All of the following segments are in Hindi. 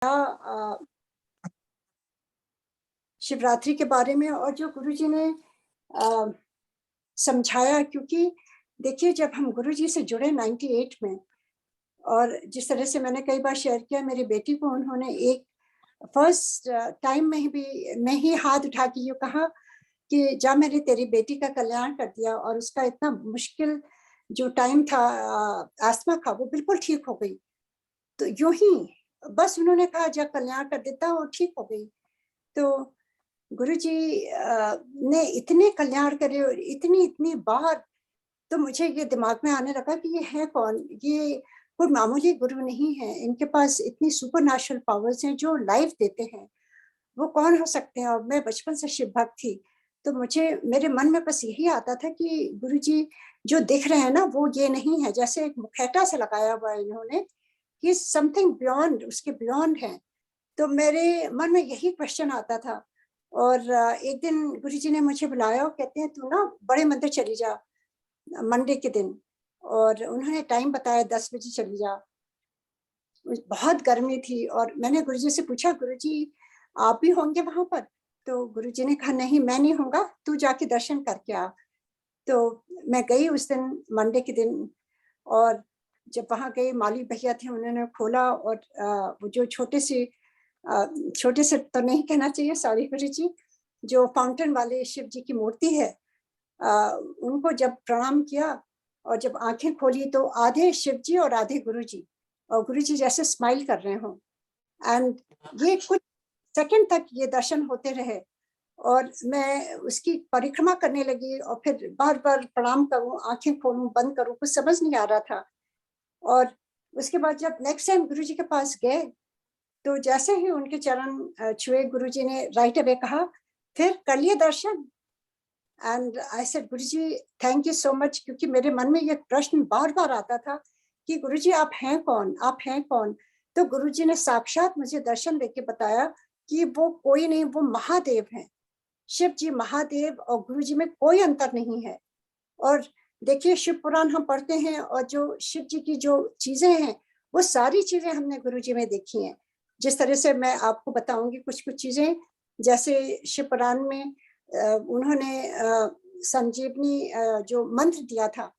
अ, शिवरात्रि के बारे में और जो गुरुजी ने अ, समझाया, क्योंकि देखिए जब हम गुरुजी से जुड़े 98 में, और जिस तरह से मैंने कई बार शेयर किया, मेरी बेटी को उन्होंने एक फर्स्ट टाइम में ही हाथ उठा के ये कहा कि जा मैंने तेरी बेटी का कल्याण कर दिया, और उसका इतना मुश्किल जो टाइम था, आस्थमा का, वो बिल्कुल ठीक हो गई। तो यूं ही बस उन्होंने कहा जा कल्याण कर देता, और ठीक हो गई। तो गुरुजी ने इतने कल्याण करे, और इतनी इतनी बार, तो मुझे ये दिमाग में आने लगा कि ये है कौन। ये कोई मामूली गुरु नहीं है, इनके पास इतनी सुपरनैचुरल पावर्स हैं जो लाइफ देते हैं। वो कौन हो सकते हैं? और मैं बचपन से शिव भक्त थी, तो मुझे मेरे मन में बस यही आता था कि गुरुजी जो दिख रहे हैं ना, वो ये नहीं है, जैसे एक मुखैटा से लगाया हुआ है इन्होंने, कि समथिंग बियॉन्ड, उसके बियॉन्ड है। तो मेरे मन में यही क्वेश्चन आता था। और एक दिन गुरुजी ने मुझे बुलाया और कहते हैं तू ना बड़े मंदिर चली जा मंडे के दिन, और उन्होंने टाइम बताया 10 बजे चली जा। बहुत गर्मी थी, और मैंने गुरुजी से पूछा, गुरुजी आप भी होंगे वहां पर? तो गुरुजी ने कहा नहीं मैं नहीं होऊंगा, तू जाके दर्शन करके आ। तो मैं गई उस दिन, मंडे के दिन, और जब वहां गई, माली भैया थे, उन्होंने खोला, और वो जो छोटे से तो नहीं कहना चाहिए, सॉरी गुरुजी, जो फाउंटेन वाले शिव जी की मूर्ति है, उनको जब प्रणाम किया, और जब आंखें खोली तो आधे शिव जी और आधे गुरु जी, और गुरु जी जैसे स्माइल कर रहे हों। एंड ये कुछ सेकंड तक ये दर्शन होते रहे, और मैं उसकी परिक्रमा करने लगी, और फिर बार बार प्रणाम करूं, आंखें खोलूं, बंद करूं, कुछ समझ नहीं आ रहा था। और उसके बाद जब नेक्स्ट टाइम गुरु जी के पास गए, तो जैसे ही उनके चरण छुए, गुरु जी ने राइट अवे कहा, फिर कर लिए दर्शन। And I said Guruji thank you so much, क्योंकि मेरे मन में ये प्रश्न बार बार आता था कि गुरुजी आप हैं कौन, आप हैं कौन? तो गुरुजी ने साक्षात मुझे दर्शन देके बताया कि वो कोई नहीं, वो महादेव हैं, शिव जी महादेव, और गुरुजी में कोई अंतर नहीं है। और देखिए शिव पुराण हम पढ़ते हैं, और जो शिव जी की जो चीजें हैं, वो सारी चीजें हमने गुरुजी में देखी हैं। जिस तरह से मैं आपको बताऊंगी कुछ कुछ चीजें, जैसे शिव पुराण में उन्होंने संजीवनी जो मंत्र दिया था,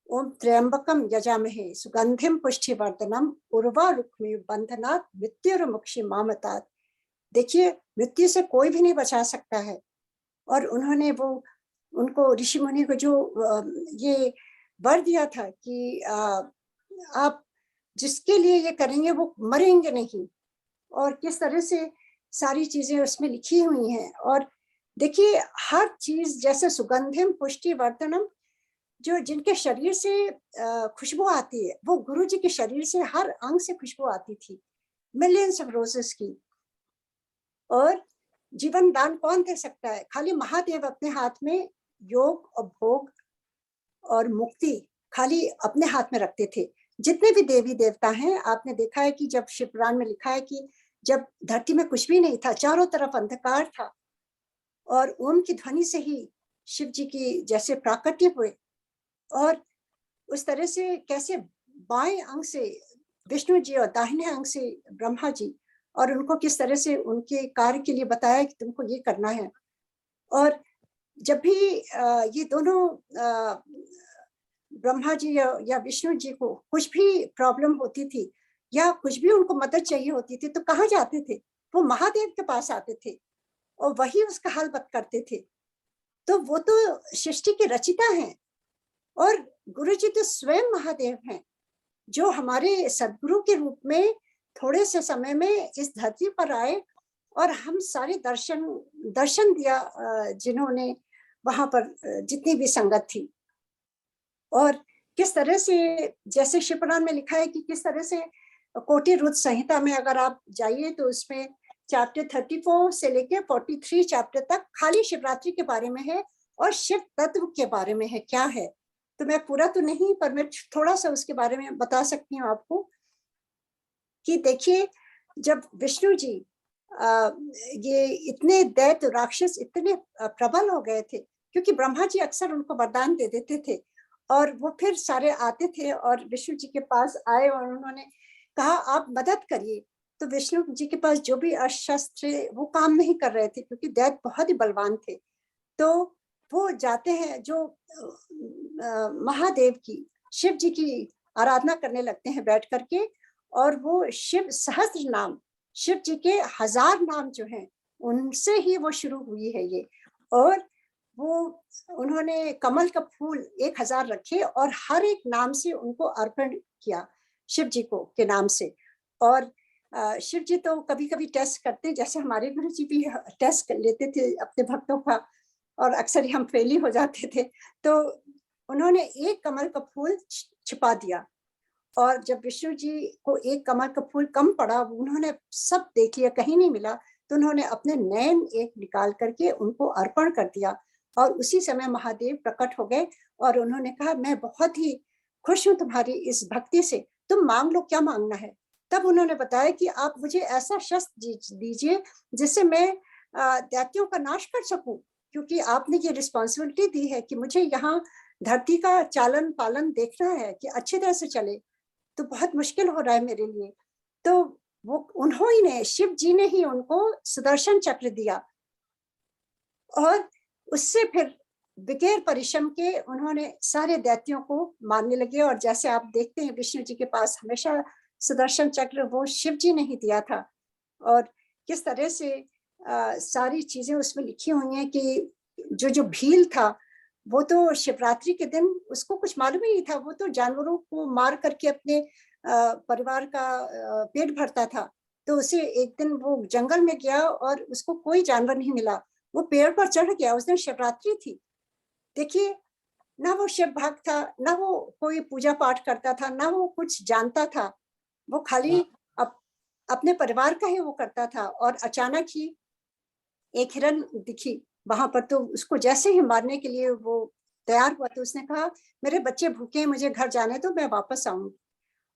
ओम त्र्यंबकम यजामहे सुगंधिम पुष्टिवर्धनम उर्वारुक्मी बंधनात् मृत्युर्मुक्षी मामतात्। देखिए मृत्यु से कोई भी नहीं बचा सकता है। और उन्होंने वो उनको ऋषि मुनि को जो ये वर दिया था कि आप जिसके लिए ये करेंगे वो मरेंगे नहीं, और किस तरह से सारी चीजें उसमें लिखी हुई हैं। और देखिए हर चीज, जैसे सुगंधिम पुष्टि वर्धनम, जो जिनके शरीर से खुशबू आती है, वो गुरु जी के शरीर से हर अंग से खुशबू आती थी, मिलियंस ऑफ रोजेस की। और जीवन दान कौन दे सकता है? खाली महादेव अपने हाथ में योग और भोग और मुक्ति खाली अपने हाथ में रखते थे। जितने भी देवी देवता हैं, आपने देखा है कि जब शिवपुराण में लिखा है कि जब धरती में कुछ भी नहीं था, चारों तरफ अंधकार था, और ओम की ध्वनि से ही शिव जी की जैसे प्राकट्य हुए, और उस तरह से कैसे बाएं अंग से विष्णु जी और दाहिने अंग से ब्रह्मा जी, और उनको किस तरह से उनके कार्य के लिए बताया कि तुमको ये करना है। और जब भी ये दोनों ब्रह्मा जी या विष्णु जी को कुछ भी प्रॉब्लम होती थी, या कुछ भी उनको मदद चाहिए होती थी, तो कहाँ जाते थे? वो महादेव के पास आते थे, और वही उसका हल करते थे। तो वो तो सृष्टि के रचिता हैं, और गुरु जी तो स्वयं महादेव हैं, जो हमारे सदगुरु के रूप में थोड़े से समय में इस धरती पर आए, और हम सारे दर्शन दर्शन दिया जिन्होंने वहां पर जितनी भी संगत थी। और किस तरह से, जैसे शिवपुराण में लिखा है कि किस तरह से कोटि रुद्र संहिता में अगर आप जाइए, तो उसमें चैप्टर 34 से लेके 43 चैप्टर तक खाली शिवरात्रि के बारे में है, और शिव तत्व के बारे में है क्या है। तो मैं पूरा तो नहीं, पर मैं थोड़ा सा उसके बारे में बता सकती हूँ आपको कि देखिए जब विष्णु जी ये इतने दैत्य राक्षस इतने प्रबल हो गए थे, क्योंकि ब्रह्मा जी अक्सर उनको वरदान दे देते थे, और वो फिर सारे आते थे और विष्णु जी के पास आए, और उन्होंने कहा आप मदद करिए। तो विष्णु जी के पास जो भी अस्त्र शस्त्र वो काम नहीं कर रहे थे क्योंकि दैत्य बहुत ही बलवान थे। तो वो जाते हैं जो महादेव की, शिव जी की आराधना करने लगते हैं बैठ करके, और वो शिव सहस्त्र नाम, शिव जी के 1000 नाम जो हैं उनसे ही वो शुरू हुई है ये। और वो उन्होंने कमल का फूल 1000 रखे और हर एक नाम से उनको अर्पण किया शिव जी को के नाम से। और शिव जी तो कभी कभी टेस्ट करते, जैसे हमारे गुरु जी भी टेस्ट कर लेते थे अपने भक्तों का, और अक्सर ही हम फेल ही हो जाते थे। तो उन्होंने एक कमल का फूल छिपा दिया, और जब विष्णु जी को एक कमल का फूल कम पड़ा, उन्होंने सब देख लिया, कहीं नहीं मिला, तो उन्होंने अपने नयन एक निकाल करके उनको अर्पण कर दिया। और उसी समय महादेव प्रकट हो गए और उन्होंने कहा, मैं बहुत ही खुश हूं तुम्हारी इस भक्ति से, तुम मांग लो क्या मांगना है। तब उन्होंने बताया कि आप मुझे ऐसा शस्त्र दीजिए जिससे मैं दैत्यों का नाश कर सकूं, क्योंकि आपने ये रिस्पॉन्सिबिलिटी दी है कि मुझे यहाँ धरती का चालन पालन देखना है कि अच्छी तरह से चले, तो बहुत मुश्किल हो रहा है मेरे लिए। तो वो उन्होंने, शिव जी ने ही उनको सुदर्शन चक्र दिया, और उससे फिर बगैर परिश्रम के उन्होंने सारे दैत्यों को मारने लगे। और जैसे आप देखते हैं विष्णु जी के पास हमेशा सुदर्शन चक्र वो शिव जी ने ही दिया था। और किस तरह से सारी चीजें उसमें लिखी हुई हैं कि जो भील था वो तो शिवरात्रि के दिन उसको कुछ मालूम ही नहीं था, वो तो जानवरों को मार करके अपने परिवार का पेट भरता था। तो उसे एक दिन वो जंगल में गया और उसको कोई जानवर नहीं मिला, वो पेड़ पर चढ़ गया, उस दिन शिवरात्रि थी। देखिए, ना वो शिव भक्त था, ना वो कोई पूजा पाठ करता था, ना वो कुछ जानता था, वो खाली अपने परिवार का ही वो करता था। और अचानक ही एक हिरन दिखी वहां पर, तो उसको जैसे ही मारने के लिए वो तैयार हुआ, तो उसने कहा, मेरे बच्चे भूखे हैं, मुझे घर जाने दो, मैं वापस आऊंगी।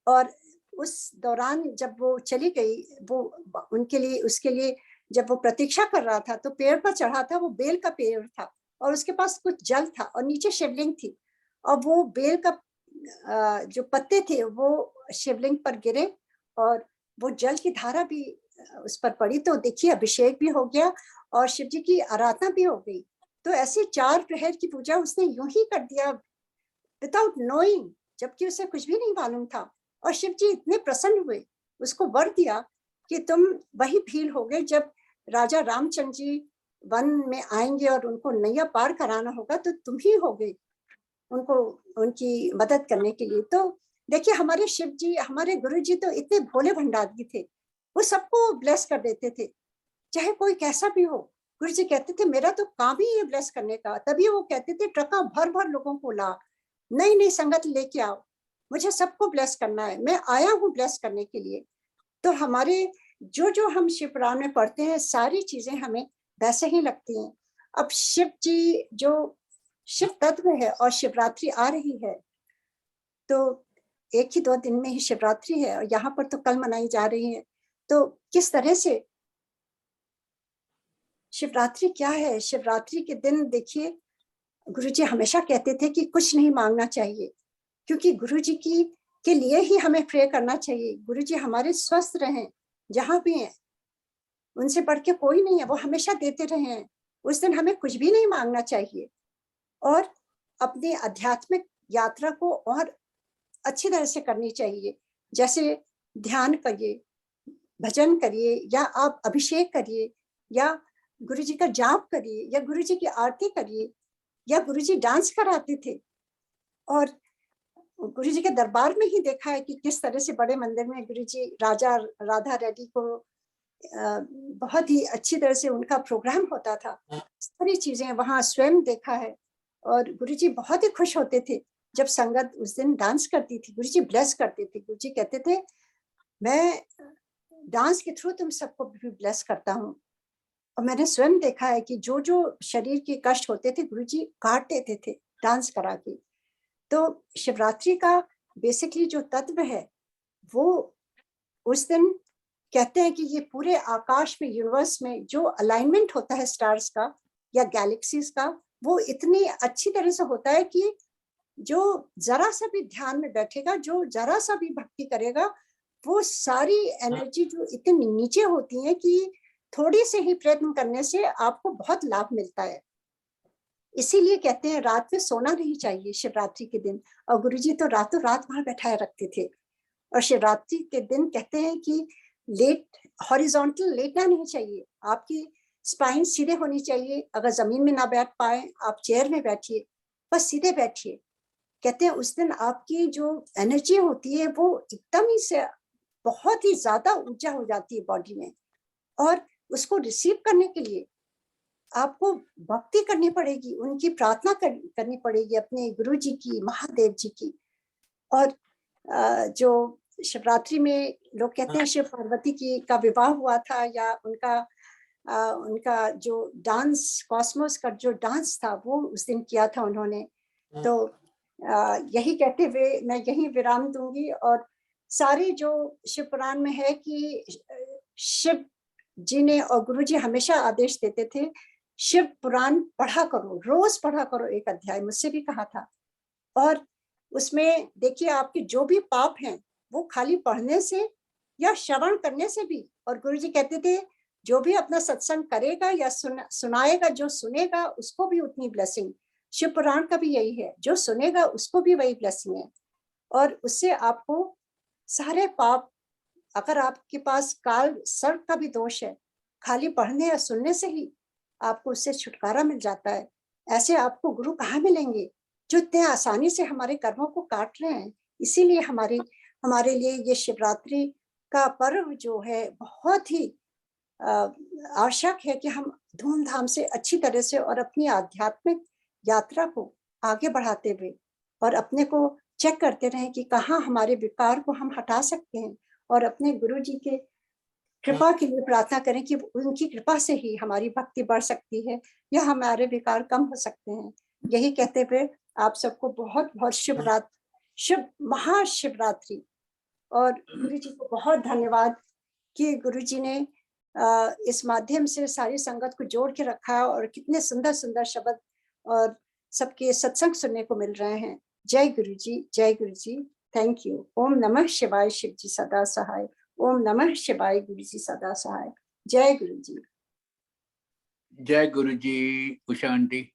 और उस दौरान जब वो चली गई, वो उनके लिए, उसके लिए जब वो प्रतीक्षा कर रहा था, तो पेड़ पर चढ़ा था, वो बेल का पेड़ था और उसके पास कुछ जल था और नीचे शिवलिंग थी, और वो बेल का जो पत्ते थे वो शिवलिंग पर गिरे और वो जल की धारा भी उस पर पड़ी। तो देखिए, अभिषेक भी हो गया और शिव जी की आराधना भी हो गई। तो ऐसे 4 प्रहर की पूजा उसने यूं ही कर दिया विदाउट नोइंग, जबकि उसे कुछ भी नहीं मालूम था। और शिव जी इतने प्रसन्न हुए, उसको वर दिया कि तुम वही भील हो गए, जब राजा रामचंद्र जी वन में आएंगे और उनको नैया पार कराना होगा, तो तुम ही हो गए उनको, उनकी मदद करने के लिए। तो देखिए, हमारे शिव जी, हमारे गुरु जी तो इतने भोले भंडारी थे, वो सबको ब्लेस कर देते थे, चाहे कोई कैसा भी हो। गुरु जी कहते थे, मेरा तो काम ही है ब्लेस करने का। तभी वो कहते थे, ट्रका भर भर लोगों को ला, नई नई संगत लेके आओ, मुझे सबको ब्लेस करना है, मैं आया हूँ ब्लेस करने के लिए। तो हमारे जो हम शिव पुराण में पढ़ते हैं, सारी चीजें हमें वैसे ही लगती हैं। अब शिव जी जो शिव तत्व है और शिवरात्रि आ रही है, तो 1 ही 2 दिन में ही शिवरात्रि है, और यहाँ पर तो कल मनाई जा रही है। तो किस तरह से शिवरात्रि क्या है, शिवरात्रि के दिन देखिए, गुरुजी हमेशा कहते थे कि कुछ नहीं मांगना चाहिए, क्योंकि गुरुजी की के लिए ही हमें प्रे करना चाहिए। गुरुजी हमारे स्वस्थ रहें, जहां भी हैं, उनसे बढ़ के कोई नहीं है, वो हमेशा देते रहे हैं। उस दिन हमें कुछ भी नहीं मांगना चाहिए, और अपनी आध्यात्मिक यात्रा को और अच्छी तरह से करनी चाहिए। जैसे ध्यान करिए, भजन करिए, या आप अभिषेक करिए, या गुरु जी का जाप करिए, या गुरु जी की आरती करिए, या गुरु जी डांस कराते थे। और गुरु जी के दरबार में ही देखा है कि किस तरह से बड़े मंदिर में गुरु जी राजा राधा रेड्डी को बहुत ही अच्छी तरह से उनका प्रोग्राम होता था, सारी चीजें वहां स्वयं देखा है। और गुरु जी बहुत ही खुश होते थे जब संगत उस दिन डांस करती थी, गुरु जी ब्लेस करते थे। गुरु जी कहते थे, मैं डांस के थ्रू तुम सबको भी ब्लेस करता हूँ। और मैंने स्वयं देखा है कि जो शरीर के कष्ट होते थे, गुरुजी काट देते थे डांस करा के। तो शिवरात्रि का बेसिकली जो तत्व है, वो उस दिन कहते हैं कि ये पूरे आकाश में, यूनिवर्स में जो अलाइनमेंट होता है स्टार्स का या गैलेक्सीज का, वो इतनी अच्छी तरह से होता है कि जो जरा सा भी ध्यान में बैठेगा, जो जरा सा भी भक्ति करेगा, वो सारी एनर्जी जो इतनी नीचे होती है कि थोड़ी से ही प्रयत्न करने से आपको बहुत लाभ मिलता है। इसीलिए कहते हैं रात में सोना नहीं चाहिए शिवरात्रि के दिन। और गुरुजी तो रातों रात वहां बैठाए रखते थे। और शिवरात्रि के दिन कहते हैं कि हॉरिजॉन्टल लेटना नहीं चाहिए, आपकी स्पाइन सीधे होनी चाहिए। अगर जमीन में ना बैठ पाए आप चेयर में बैठिए, बस सीधे बैठिए। कहते हैं उस दिन आपकी जो एनर्जी होती है वो एकदम ही से बहुत ही ज्यादा ऊर्जा हो जाती है बॉडी में। और उसको रिसीव करने के लिए आपको भक्ति करनी पड़ेगी, उनकी प्रार्थना करनी पड़ेगी, अपने गुरु जी की, महादेव जी की। और जो शिवरात्रि में लोग कहते हैं शिव पार्वती की का विवाह हुआ था, या उनका जो डांस, कॉस्मोस का जो डांस था वो उस दिन किया था उन्होंने। तो यही कहते हुए मैं यही विराम दूंगी। और सारी जो शिव पुराण में है कि शिव जी ने और गुरु जी हमेशा आदेश देते थे, शिव पुराण पढ़ा करो, रोज पढ़ा करो एक अध्याय, मुझसे भी कहा था। और उसमें देखिए आपके जो भी पाप हैं वो खाली पढ़ने से या श्रवण करने से भी, और गुरु जी कहते थे जो भी अपना सत्संग करेगा या सुनाएगा, जो सुनेगा उसको भी उतनी ब्लेसिंग। शिव पुराण का भी यही है, जो सुनेगा उसको भी वही ब्लेसिंग है। और उससे आपको सारे पाप, अगर आपके पास काल सर्प का भी दोष है, खाली पढ़ने या सुनने से ही आपको उससे छुटकारा मिल जाता है। ऐसे आपको गुरु कहाँ मिलेंगे जो इतने आसानी से हमारे कर्मों को काट रहे हैं। इसीलिए हमारे लिए ये शिवरात्रि का पर्व जो है बहुत ही आवश्यक है कि हम धूमधाम से अच्छी तरह से और अपनी आध्यात्मिक यात्रा को आगे बढ़ाते हुए और अपने को चेक करते रहें कि कहाँ हमारे विकार को हम हटा सकते हैं, और अपने गुरु जी के कृपा के लिए प्रार्थना करें कि उनकी कृपा से ही हमारी भक्ति बढ़ सकती है या हमारे विकार कम हो सकते हैं। यही कहते हुए आप सबको बहुत बहुत शुभ महाशिवरात्रि। और गुरु जी को बहुत धन्यवाद कि गुरु जी ने इस माध्यम से सारी संगत को जोड़ के रखा है, और कितने सुंदर सुंदर शब्द और सबके सत्संग सुनने को मिल रहे हैं। जय गुरु जी, जय गुरु जी। Thank you. ओम नमः शिवाय, शिव जी सदा सहाय। ओम नमः शिवाय, गुरु जी सदा सहाय। जय गुरु जी। जय गुरु जी। Usha aunty,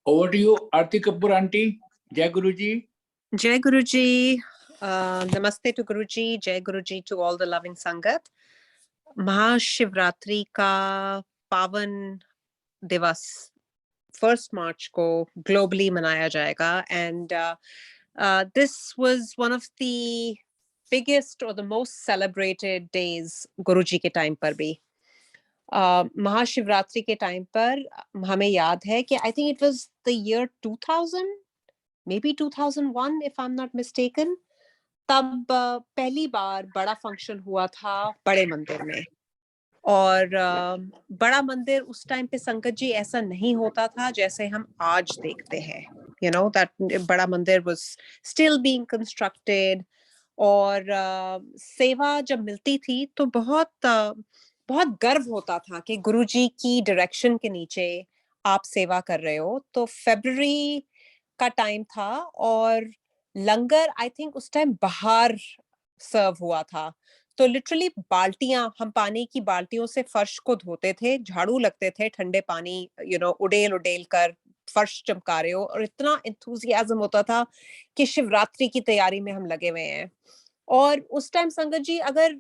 over to you. Aarti Kapoor aunty. Jai Guru ji. Jai Guru ji. Namaste to Guru ji. Jai Guru ji to all the loving Sangat. Mahashivratri का पावन दिवस 1 March को globally मनाया जाएगा, and this was one of the biggest or the most celebrated days गुरुजी के टाइम पर भी। महाशिवरात्रि के टाइम पर हमें याद है कि I think it was the year 2000, maybe 2001 if I'm not mistaken, तब पहली बार बड़ा फंक्शन हुआ था बड़े मंदिर में। और बड़ा मंदिर उस टाइम पे संकट जी ऐसा नहीं होता था जैसे हम आज देखते हैं। You know that बड़ा मंदिर was still being constructed, और सेवा जब मिलती थी तो बहुत गर्व होता था कि गुरुजी की डायरेक्शन के नीचे आप सेवा कर रहे हो। तो फरवरी का टाइम था और लंगर आई थिंक उस टाइम बाहर सर्व हुआ था। तो लिटरली बाल्टियां, हम पानी की बाल्टियों से फर्श को धोते थे, झाड़ू लगते थे, ठंडे पानी उड़ेल कर फर्श चमका रहे हो, और इतना एंथुसियाज्म होता था कि शिवरात्रि की तैयारी में हम लगे हुए हैं। और उस टाइम संगत जी अगर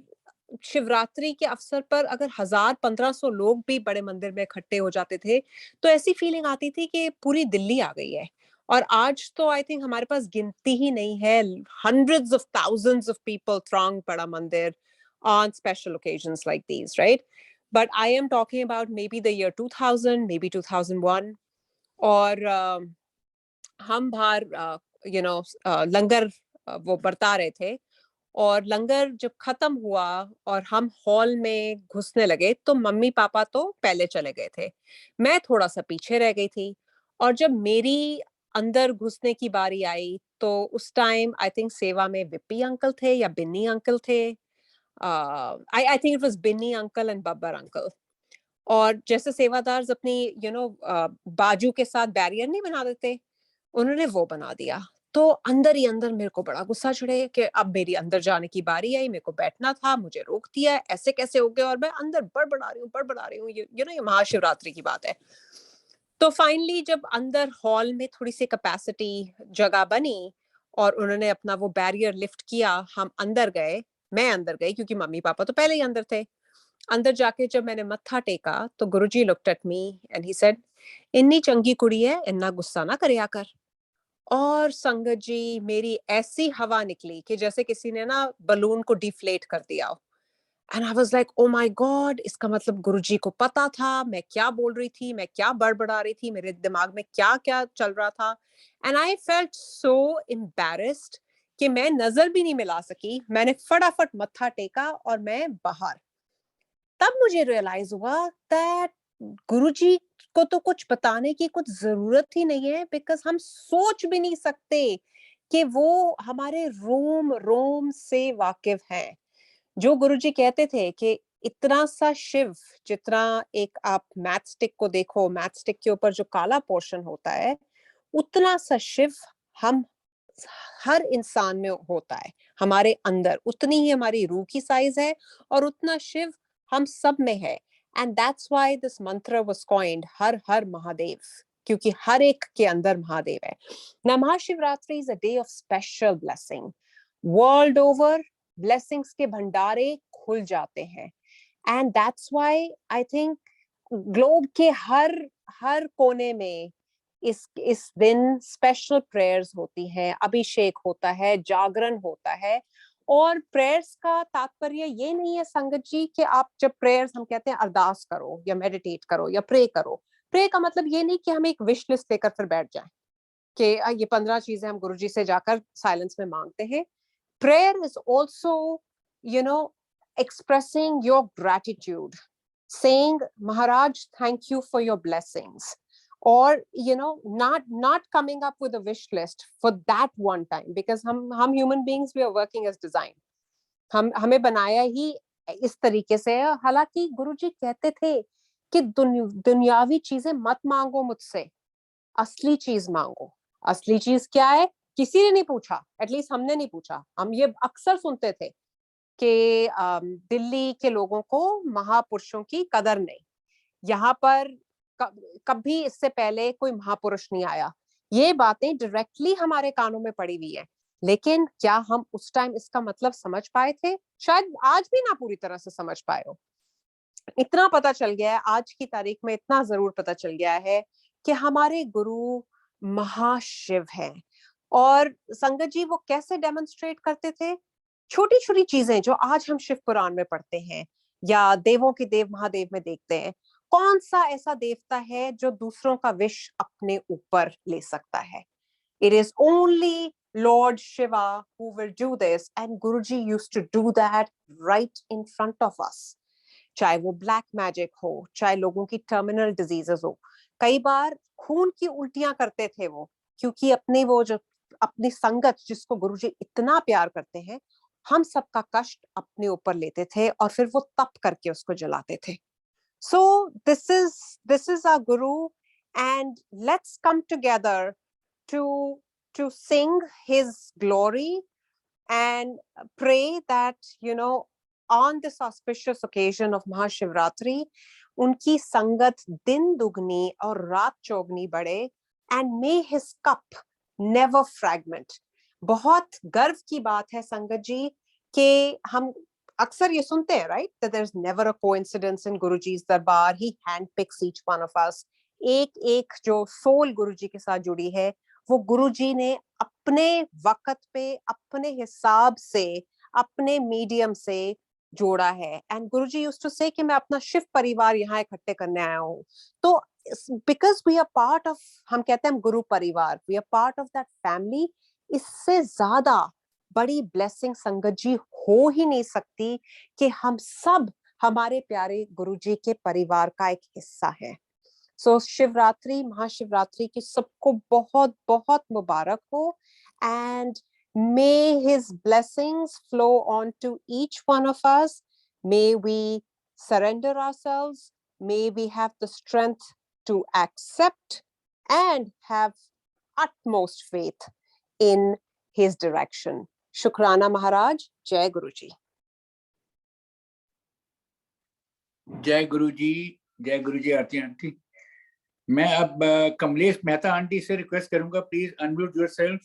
शिवरात्रि के अवसर पर अगर 1000-1500 लोग भी बड़े मंदिर में इकट्ठे हो जाते थे तो ऐसी फीलिंग आती थी कि पूरी दिल्ली आ गई है। और आज तो आई थिंक हमारे पास गिनती ही नहीं है, hundreds of thousands of people throng बड़ा मंदिर on special occasions like these, right? But I am talking about maybe the year 2000, maybe 2001, और हम बाहर लंगर वो बरता रहे थे, और लंगर जब खत्म हुआ और हम हॉल में घुसने लगे तो मम्मी पापा तो पहले चले गए थे, मैं थोड़ा सा पीछे रह गई थी। और जब मेरी अंदर घुसने की बारी आई तो उस टाइम आई थिंक सेवा में विप्पी अंकल थे या बिन्नी अंकल थे। I think it was Binny uncle and Babbar uncle. और जैसे सेवादार अपनी बाजू के साथ बैरियर नहीं बना देते, उन्होंने वो बना दिया। तो अंदर ही अंदर मेरे को बड़ा गुस्सा चढ़े कि अब मेरी अंदर जाने की बारी आई, मेरे को बैठना था, मुझे रोक दिया, ऐसे कैसे हो गया, और मैं अंदर बड़बड़ा रही हूँ, ये महाशिवरात्रि की बात है। तो फाइनली जब अंदर हॉल में थोड़ी सी कैपेसिटी जगह बनी और उन्होंने अपना वो बैरियर लिफ्ट किया, हम अंदर गए, मैं अंदर गई क्योंकि मम्मी पापा तो पहले ही अंदर थे। अंदर जाके जब मैंने मत्था टेका तो Guruji looked at me and he said, इन्नी चंगी कुड़ी है, इन्ना गुस्सा ना करया कर। और संगत जी, मेरी ऐसी हवा निकली कि जैसे किसी ने ना बलून को डिफ्लेट कर दिया हो। And I was like, oh my God, इसका मतलब गुरुजी को पता था मैं क्या बोल रही थी, मैं क्या बड़बड़ा रही थी, मेरे दिमाग में क्या क्या चल रहा था। And I felt so embarrassed कि मैं नजर भी नहीं मिला सकी। मैंने फटाफट मत्था टेका और मैं बाहर। तब मुझे रियलाइज हुआ दैट गुरुजी को तो कुछ बताने की कुछ जरूरत ही नहीं है, बिकॉज हम सोच भी नहीं सकते कि वो हमारे रोम रोम से वाकिफ हैं। जो गुरुजी कहते थे कि इतना सा शिव, जितना एक आप मैच स्टिक को देखो, मैच स्टिक के ऊपर जो काला पोर्शन होता है, उतना सा शिव हम हर इंसान में होता है, हमारे अंदर उतनी ही हमारी रूह की साइज है और उतना शिव हम सब में है। एंड दैट्स व्हाई दिस मंत्र वाज कॉइन्ड, हर हर महादेव, क्योंकि हर एक के अंदर महादेव है। Now, Mahashivratri is a day of special blessing. World over, blessings के भंडारे खुल जाते हैं। And that's why I think globe के हर हर कोने में इस दिन स्पेशल प्रेयर्स होती हैं, अभिषेक होता है, जागरण होता है। और प्रेयर्स का तात्पर्य ये नहीं है संगत जी कि आप जब प्रेयर्स, हम कहते हैं अरदास करो या मेडिटेट करो या प्रे करो, प्रे का मतलब ये नहीं कि हम एक विश लिस्ट लेकर फिर बैठ जाएं कि ये 15 चीजें हम गुरुजी से जाकर साइलेंस में मांगते हैं। Prayer is also, you know, expressing your gratitude, saying Maharaj, thank you for your blessings, or not coming up with a wish list for that one time, because हम human beings, we are working as design, हमें बनाया ही इस तरीके से है। हालांकि गुरुजी कहते थे कि दुनियावी चीजें मत मांगो मुझसे, असली चीज मांगो। असली चीज क्या है, किसी ने नहीं पूछा, एटलीस्ट हमने नहीं पूछा। हम ये अक्सर सुनते थे कि दिल्ली के लोगों को महापुरुषों की कदर नहीं, यहाँ पर कभी इससे पहले कोई महापुरुष नहीं आया। ये बातें डायरेक्टली हमारे कानों में पड़ी हुई है, लेकिन क्या हम उस टाइम इसका मतलब समझ पाए थे? शायद आज भी ना पूरी तरह से समझ पाए हो। इतना पता चल गया है आज की तारीख में, इतना जरूर पता चल गया है कि हमारे गुरु महाशिव हैं। और संगत जी वो कैसे डेमोन्स्ट्रेट करते थे? छोटी छोटी चीजें जो आज हम शिव पुराण में पढ़ते हैं या देवों के देव महादेव में देखते हैं। कौन सा ऐसा देवता है जो दूसरों का विश अपने ऊपर ले सकता है? It is only Lord Shiva who will do this, and Guruji used to do that right in front of us. चाहे वो ब्लैक मैजिक हो, चाहे लोगों की टर्मिनल डिजीजेस हो। कई बार खून की उल्टियां करते थे वो, क्योंकि अपनी संगत जिसको गुरुजी इतना प्यार करते हैं, हम सबका कष्ट अपने ऊपर लेते थे और फिर वो तप करके उसको जलाते थे। So this is our Guru, and let's come together to sing his glory and pray that, on this auspicious occasion of Mahashivratri, उनकी संगत दिन दुगनी और रात चौगनी बढ़े, and may his cup never fragment. बहुत गर्व की बात है संगत जी कि हम अक्सर ये सुनते हैं, right, that there's never a coincidence in Guruji's दरबार, he handpicks each one of us. एक एक जो सोल गुरुजी के साथ जुड़ी है, वो गुरुजी ने अपने वक्त पे, अपने हिसाब से, अपने मीडियम से जोड़ा है। एंड गुरुजी यूज्ड टू से कि मैं अपना शिव परिवार यहाँ इकट्ठे करने आया हूँ। तो because we are part of, हम कहते हैं हम गुरु परिवार, we are part of that family. इससे ज्यादा बड़ी ब्लेसिंग संगत जी हो ही नहीं सकती कि हम सब हमारे प्यारे गुरुजी के परिवार का एक हिस्सा है। सो शिवरात्रि, महाशिवरात्रि की सबको बहुत बहुत मुबारक हो, and may his blessings flow on to each one of us. May we surrender ourselves, may we have the strength to accept and have utmost faith in his direction. Shukrana Maharaj, Jai Guruji. जय गुरु जी आरती आंटी। मैं अब कमलेश मेहता आंटी से रिक्वेस्ट करूंगा, please unmute yourself.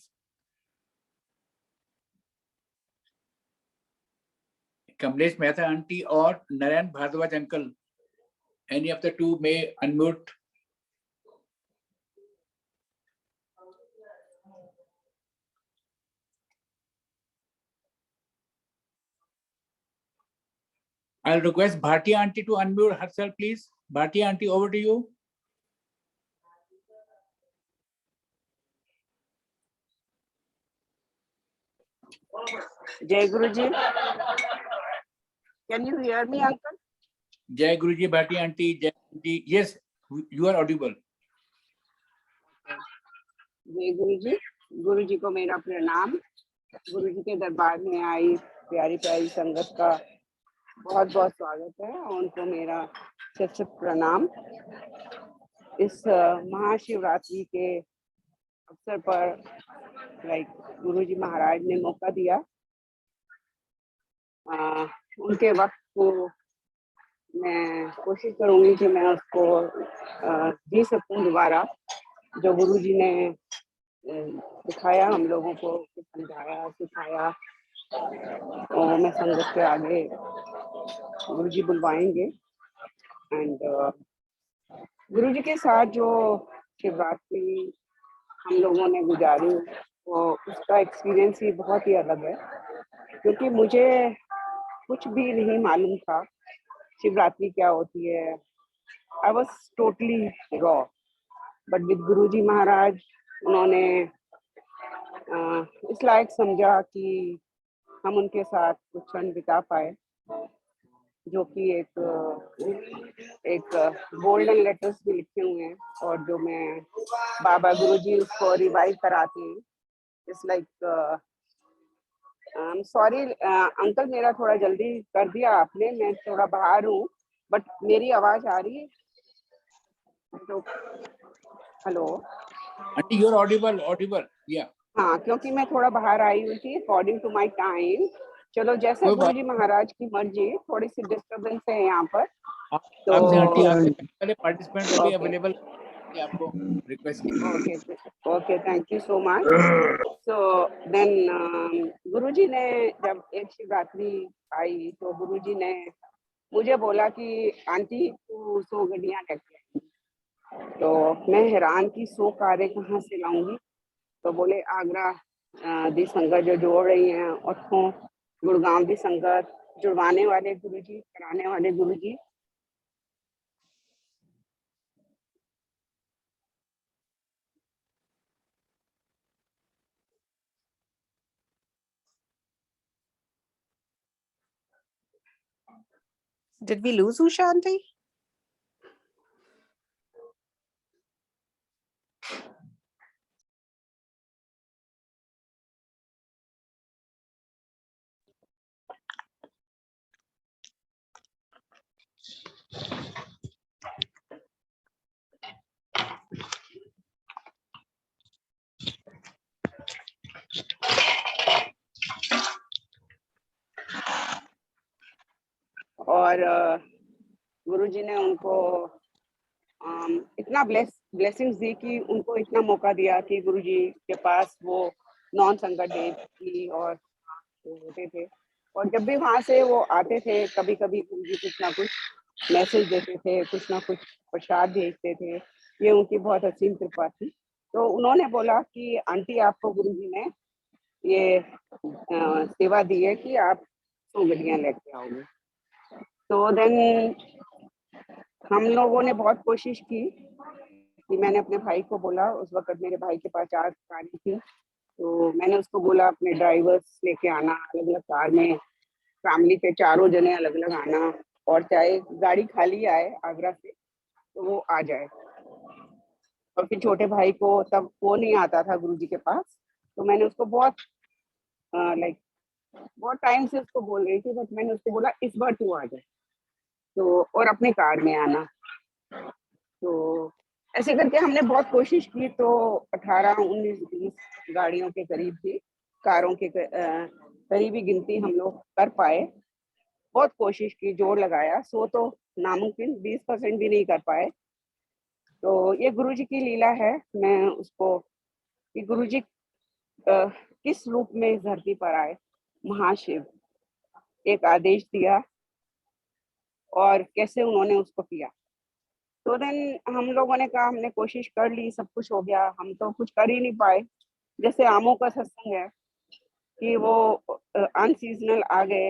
Kamlesh Mehta aunty और Narayan Bhardwaj uncle, any of the two may unmute. I'll request Bharti aunty to unmute herself, please. Bharti aunty, over to you. Jai Guruji. Can you hear me, uncle? Jai Guruji, Bharti aunty, Jai Guruji. Yes, you are audible. जय गुरु जी को मेरा प्रणाम। गुरु जी के दरबार में आई प्यारी प्यारी संगत का बहुत बहुत स्वागत है, उनको मेरा शत शत प्रणाम। इस महाशिवरात्रि के अवसर पर गुरु जी महाराज ने मौका दिया, उनके वक्त को मैं कोशिश करूंगी कि मैं उसको जी सकूं दोबारा, जो गुरु जी ने दिखाया हम लोगों को, समझाया सिखाया, और मैं संगत के आगे गुरु जी बुलवाएंगे। एंड गुरु जी के साथ जो शिवरात्रि हम लोगों ने गुजारी, वो उसका एक्सपीरियंस ही बहुत ही अलग है, क्योंकि मुझे कुछ भी नहीं मालूम था शिवरात्रि क्या होती है। I was totally raw, but with गुरु जी महाराज उन्होंने इस लायक समझा कि हम उनके साथ कुछ क्षण बिता पाए, जो कि एक गोल्डन लेटर्स भी लिखे हुए हैं, और जो मैं बाबा गुरुजी उसको रिवाइव कराते हैं। इट्स लाइक सॉरी अंकल, मेरा थोड़ा जल्दी कर दिया आपने, मैं थोड़ा बाहर हूँ, बट मेरी आवाज आ रही है? तो hello aunty, you are audible, ya. हाँ, क्योंकि मैं थोड़ा बाहर आई हुई थी अकॉर्डिंग टू माय टाइम। चलो, जैसे गुरु जी महाराज की मर्जी, थोड़ी सी डिस्टरबेंस है यहाँ पर। तो आपसे आंटी, आपसे पहले पार्टिसिपेंट अभी अवेलेबल आपको रिक्वेस्ट की। Okay, thank you so much. So then Guruji ने जब एक शिवरात्रि आई तो गुरुजी ने मुझे बोला कि आंटी तू 100 गड्डियाँ लेके आई। तो मैं हैरान की 100 कारें कहाँ से लाऊंगी। तो बोले आगरा दी संगत जो जोड़ रही हैं, उठों गुड़गांव दी संगत जुड़वाने वाले गुरुजी, कराने वाले गुरुजी। Did we lose Usha aunty? और गुरुजी ने उनको इतना ब्लेसिंग्स दी कि उनको इतना मौका दिया कि गुरुजी के पास वो नॉन संगत डे की और होते थे, और जब भी वहां से वो आते थे, कभी कभी गुरुजी कुछ ना कुछ मैसेज देते थे, कुछ ना कुछ प्रसाद भेजते थे। ये उनकी बहुत असीम कृपा थी। तो उन्होंने बोला कि आंटी, आपको गुरुजी ने ये सेवा दी है कि आप 100 गड्डियाँ लेके आओगे। तो देन हम लोगों ने बहुत कोशिश की कि मैंने अपने भाई को बोला, उस वक्त मेरे भाई के पास 4 कारें थी, तो मैंने उसको बोला अपने ड्राइवर्स लेके आना, अलग अलग कार में फैमिली के चारों जने अलग अलग आना, और चाहे गाड़ी खाली आए आगरा से तो वो आ जाए। और फिर छोटे भाई को तब वो नहीं आता था गुरुजी के पास, तो मैंने उसको बहुत बहुत टाइम से उसको बोल रही थी, बट मैंने उसको बोला इस बार तू आ जाए, तो और अपने कार में आना। तो ऐसे करके हमने बहुत कोशिश की, तो 18, 19, 20 गाड़ियों के करीब थी, कारों के करीबी गिनती हम लोग कर पाए। बहुत कोशिश की, जोर लगाया, 100 तो नामुमकिन, 20% भी नहीं कर पाए। तो ये गुरुजी की लीला है। मैं उसको कि गुरुजी किस रूप में इस धरती पर आए, महाशिव, एक आदेश दिया और कैसे उन्होंने उसको किया। तो देन हम लोगों ने कहा, हमने कोशिश कर ली, सब कुछ हो गया, हम तो कुछ कर ही नहीं पाए। जैसे आमों का सत्संग है कि वो अनसीजनल आ गए,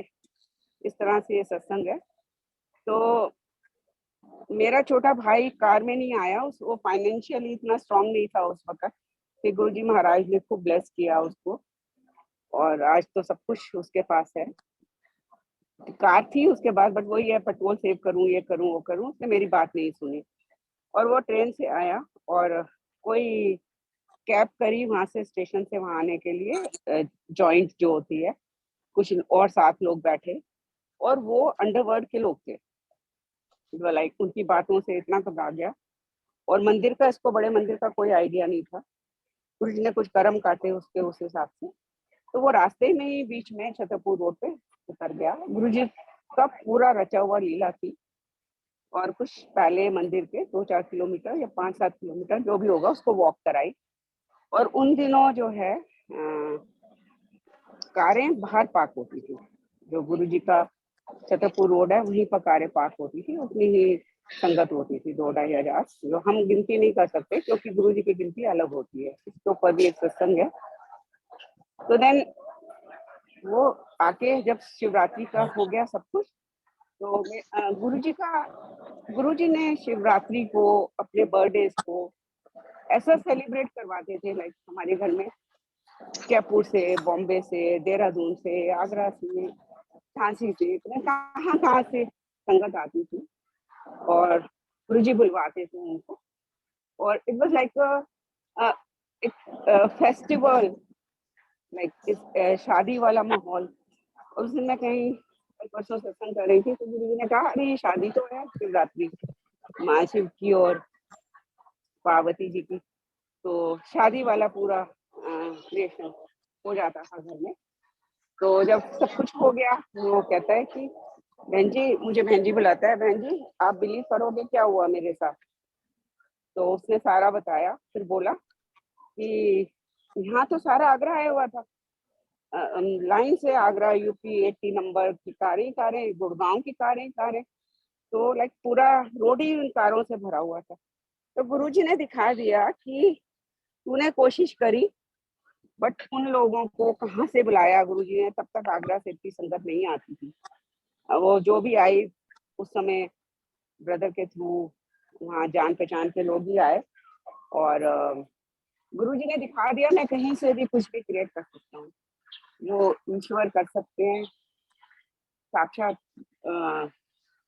इस तरह से ये सत्संग है। तो मेरा छोटा भाई कार में नहीं आया, वो फाइनेंशियली इतना स्ट्रांग नहीं था उस वक्त, कि गुरुजी महाराज ने खूब ब्लेस किया उसको, और आज तो सब कुछ उसके पास है। कार थी उसके बाद, बट वही है, पेट्रोल सेव करूं, ये करूं, वो करूं, उसने मेरी बात नहीं सुनी और वो ट्रेन से आया और कोई कैब करी वहां से, स्टेशन से वहां आने के लिए, जॉइंट जो होती है, कुछ और 7 लोग बैठे और वो अंडरवर्ल्ड के लोग थे। लाइक उनकी बातों से इतना घबरा गया, और मंदिर का, इसको बड़े मंदिर का कोई आइडिया नहीं था। गुरुजी ने कुछ कर्म काटे उसके उस हिसाब से, तो वो रास्ते में ही बीच में छतरपुर रोड पे उतर गया। गुरुजी का पूरा रचा हुआ लीला थी, और कुछ पहले मंदिर के 2-4 किलोमीटर या 5-7 किलोमीटर जो भी होगा उसको वॉक कराई। और उन दिनों जो है कारें बाहर पार्क होती थी, जो गुरुजी का छतरपुर रोड है वहीं पर कारें पार्क होती थी, उतनी ही संगत होती थी, 2-2.5 हजार, जो हम गिनती नहीं कर सकते क्योंकि गुरुजी की गिनती अलग होती है। इसके ऊपर भी एक सत्संग है। तो देन वो आके जब शिवरात्रि का हो गया सब कुछ, तो गुरुजी ने शिवरात्रि को, अपने बर्थडे को ऐसा सेलिब्रेट करवाते थे, लाइक हमारे घर में जयपुर से, बॉम्बे से, देहरादून से, आगरा से, झांसी से, कहाँ से संगत आती थी और गुरुजी बुलवाते थे उनको, और इट वाज लाइक एक फेस्टिवल, लाइक शादी वाला माहौल। और उस दिन मैं कहीं परसों सत्संग कर रही थी, तो गुरुजी ने कहा, अरे ये शादी तो है शिवरात्रि, महाशिव की और पार्वती जी की, तो शादी वाला पूरा क्रिएशन हो जाता था घर में। तो जब सब कुछ हो गया, वो कहता है कि बहन जी, मुझे बहन जी बुलाता है, बहन जी आप बिलीव करोगे क्या हुआ मेरे साथ। तो उसने सारा बताया, फिर बोला कि यहाँ तो सारा आगरा आया हुआ था, लाइन से आगरा यूपी 80 नंबर की कारें, गुड़गांव की कारें, तो लाइक पूरा रोड ही उन कारों से भरा हुआ था। तो गुरुजी ने दिखा दिया कि तूने कोशिश करी, बट उन लोगों को कहाँ से बुलाया गुरुजी ने, तब तक आगरा से इतनी संगत नहीं आती थी। वो जो भी आई उस समय ब्रदर के थ्रू, वहाँ जान पहचान के लोग ही आए, और गुरुजी ने दिखा दिया मैं कहीं से भी कुछ भी क्रिएट कर सकता हूँ, वो ईश्वर कर सकते हैं साक्षात।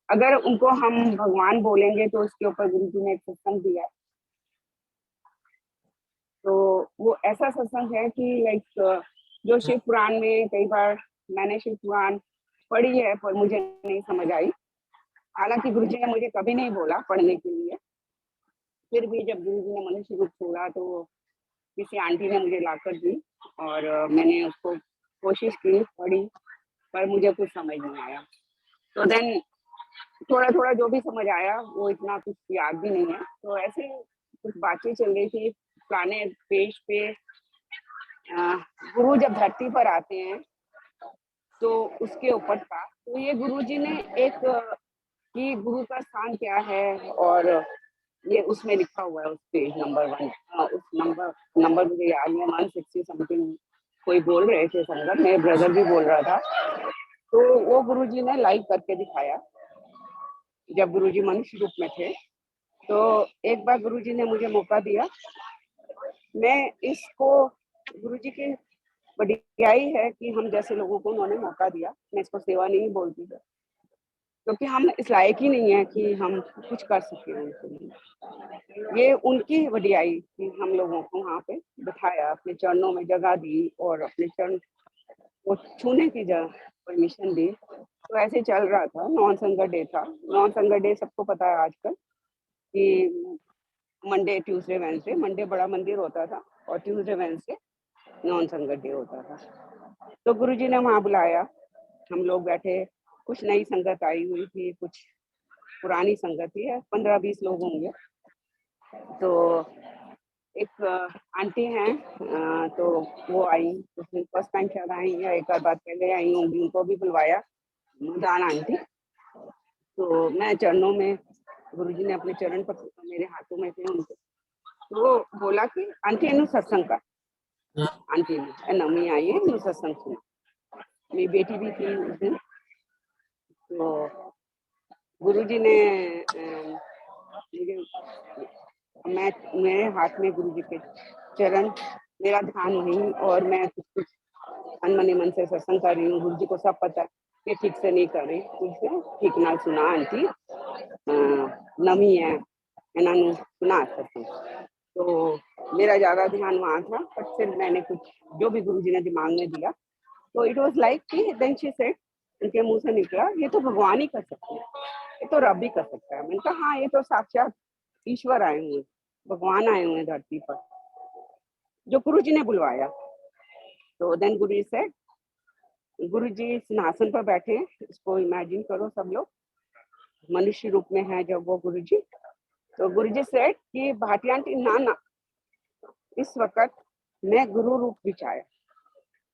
अगर उनको हम भगवान बोलेंगे तो उसके ऊपर गुरुजी ने एक सत्संग दिया। तो वो ऐसा सत्संग है कि लाइक जो शिव पुराण में, कई बार मैंने शिव पुराण पढ़ी है पर मुझे नहीं समझ आई, हालांकि गुरुजी ने मुझे कभी नहीं बोला पढ़ने के लिए, फिर भी जब गुरुजी ने मनुष्य रूप छोड़ा तो किसी आंटी ने मुझे लाकर दी, और मैंने उसको कोशिश की, पढ़ी, पर मुझे कुछ समझ नहीं आया। तो देन थोड़ा थोड़ा जो भी समझ आया, वो इतना कुछ याद भी नहीं है। तो ऐसे कुछ बातें चल रही थी पुराने पेज पे। गुरु जब धरती पर आते हैं तो उसके ऊपर था, तो ये गुरुजी ने एक कि गुरु का स्थान क्या है, और ये उसमें लिखा हुआ है उस पेज नंबर 1, उस नंबर मुझे याद नहीं, 160 समथिंग कोई बोल रहे थे संगत, मेरे ब्रदर भी बोल रहा था। तो वो गुरुजी ने लाइव करके दिखाया जब गुरुजी मनुष्य रूप में थे। तो एक बार गुरुजी ने मुझे मौका दिया, मैं इसको, गुरुजी की बढ़ियाई है कि हम जैसे लोगों को उन्होंने मौका दिया, मैं इसको सेवा नहीं बोलती है, क्योंकि हम इस लायक ही नहीं है कि हम कुछ कर सकें उनके लिए। ये उनकी वडियाई कि हम लोगों को वहाँ पे बिठाया, अपने चरणों में जगह दी और अपने चरण को छूने की परमिशन दी। तो ऐसे चल रहा था, नॉन संगत डे था। नॉन संगत डे सबको पता है आजकल कि मंडे ट्यूसडे वेडनेसडे, मंडे बड़ा मंदिर होता था और ट्यूसडे वेडनेसडे नॉन संगत डे होता था। तो गुरुजी ने वहाँ बुलाया, हम लोग बैठे, कुछ नई संगत आई हुई थी, कुछ पुरानी संगत थी, 15-20 लोग होंगे। तो एक आंटी हैं, तो वो आई, फर्स्ट टाइम शायद आई या एक आध बार पहले आई होंगी, उनको भी बुलवाया, मुदान आंटी। तो मैं चरणों में, गुरुजी ने अपने चरण पर मेरे हाथों में थे उनके, तो वो बोला कि आंटी इन्हू सत्संग का, आंटी ने नमी आई है, इन्हू सत्संग सुना। मेरी बेटी भी थी उस दिन। तो गुरुजी ने मेरे हाथ में गुरुजी के चरण, मेरा ध्यान नहीं, और मैं कुछ अनमने मन से सत्संग कर रही हूँ। गुरुजी को सब पता है कि ठीक से नहीं कर रही, कुछ ठीक ना सुना आंटी, नमी है इन्होंने सुना सत्संग। तो मेरा ज्यादा ध्यान वहाँ था, पर फिर मैंने कुछ जो भी गुरुजी ने दिमाग में दिया, तो इट वाज लाइक कि देन शी सेड, उनके मुंह से निकला, ये तो भगवान ही कर सकते हैं, ये तो रब ही कर सकता है। मैंने कहा हाँ, ये तो साक्षात ईश्वर आए हुए, भगवान आए हुए धरती पर, जो गुरुजी ने बुलवाया। तो देन गुरुजी से, गुरुजी सिंहासन पर बैठे हैं, इसको इमेजिन करो सब लोग, मनुष्य रूप में है जब वो गुरुजी। तो गुरुजी से कि भाटिया आंटी ना, इस वक्त मैं गुरु रूप विच आया,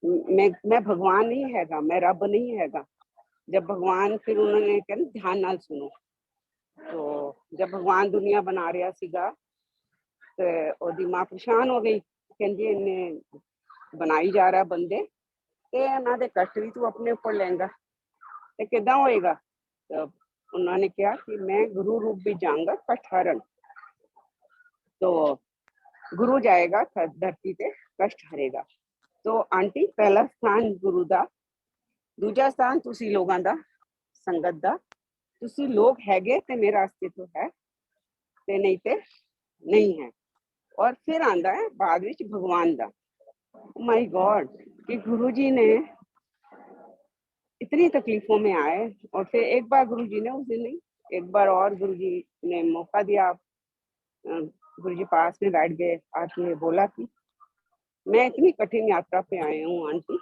मैं भगवान नहीं हैगा, मैं रब नहीं हैगा। जब भगवान, फिर उन्होंने कहा ध्यान नाल सुनो, तो जब भगवान दुनिया बना रहा सीगा, ਤੇ ਉਹਦੀ ਮਾਂ ਪਰੇਸ਼ਾਨ ਹੋ ਗਈ, ਕਹਿੰਦੀ ਇਹਨੇ ਬਣਾਈ ਜਾ ਰਿਹਾ ਬੰਦੇ, ਤੇ ਇਹਨਾਂ ਦੇ ਕਸ਼ਟ ਵੀ ਤੂੰ ਆਪਣੇ ਉੱਪਰ ਲੈਂਗਾ ਤੇ ਕਿੱਦਾਂ ਹੋਏਗਾ। ਉਹਨਾਂ ਨੇ ਕਿਹਾ ਕਿ ਮੈਂ ਗੁਰੂ ਰੂਪ ਵੀ ਜਾਊਂਗਾ ਕਸ਼ਟ ਹਰਨ। तो गुरु जाएगा धरती पे, कष्ट हरेगा। तो आंटी पहला स्थान गुरु दा, दूजा स्थान तुसी लोगां दा, संगत दा। तुसी लोग हैगे ते मेरा अस्तित्व है, ते नहीं ते नहीं है। और फिर आंदा है बाद विच भगवान दा। माय गॉड, कि गुरु जी ने इतनी तकलीफों में आए, और फिर एक बार गुरु जी ने, उस दिन नहीं, एक बार और गुरु जी ने मौका दिया, गुरु जी पास में बैठ गए, आके बोला कि मैं इतनी कठिन यात्रा पे आए हूँ आंटी,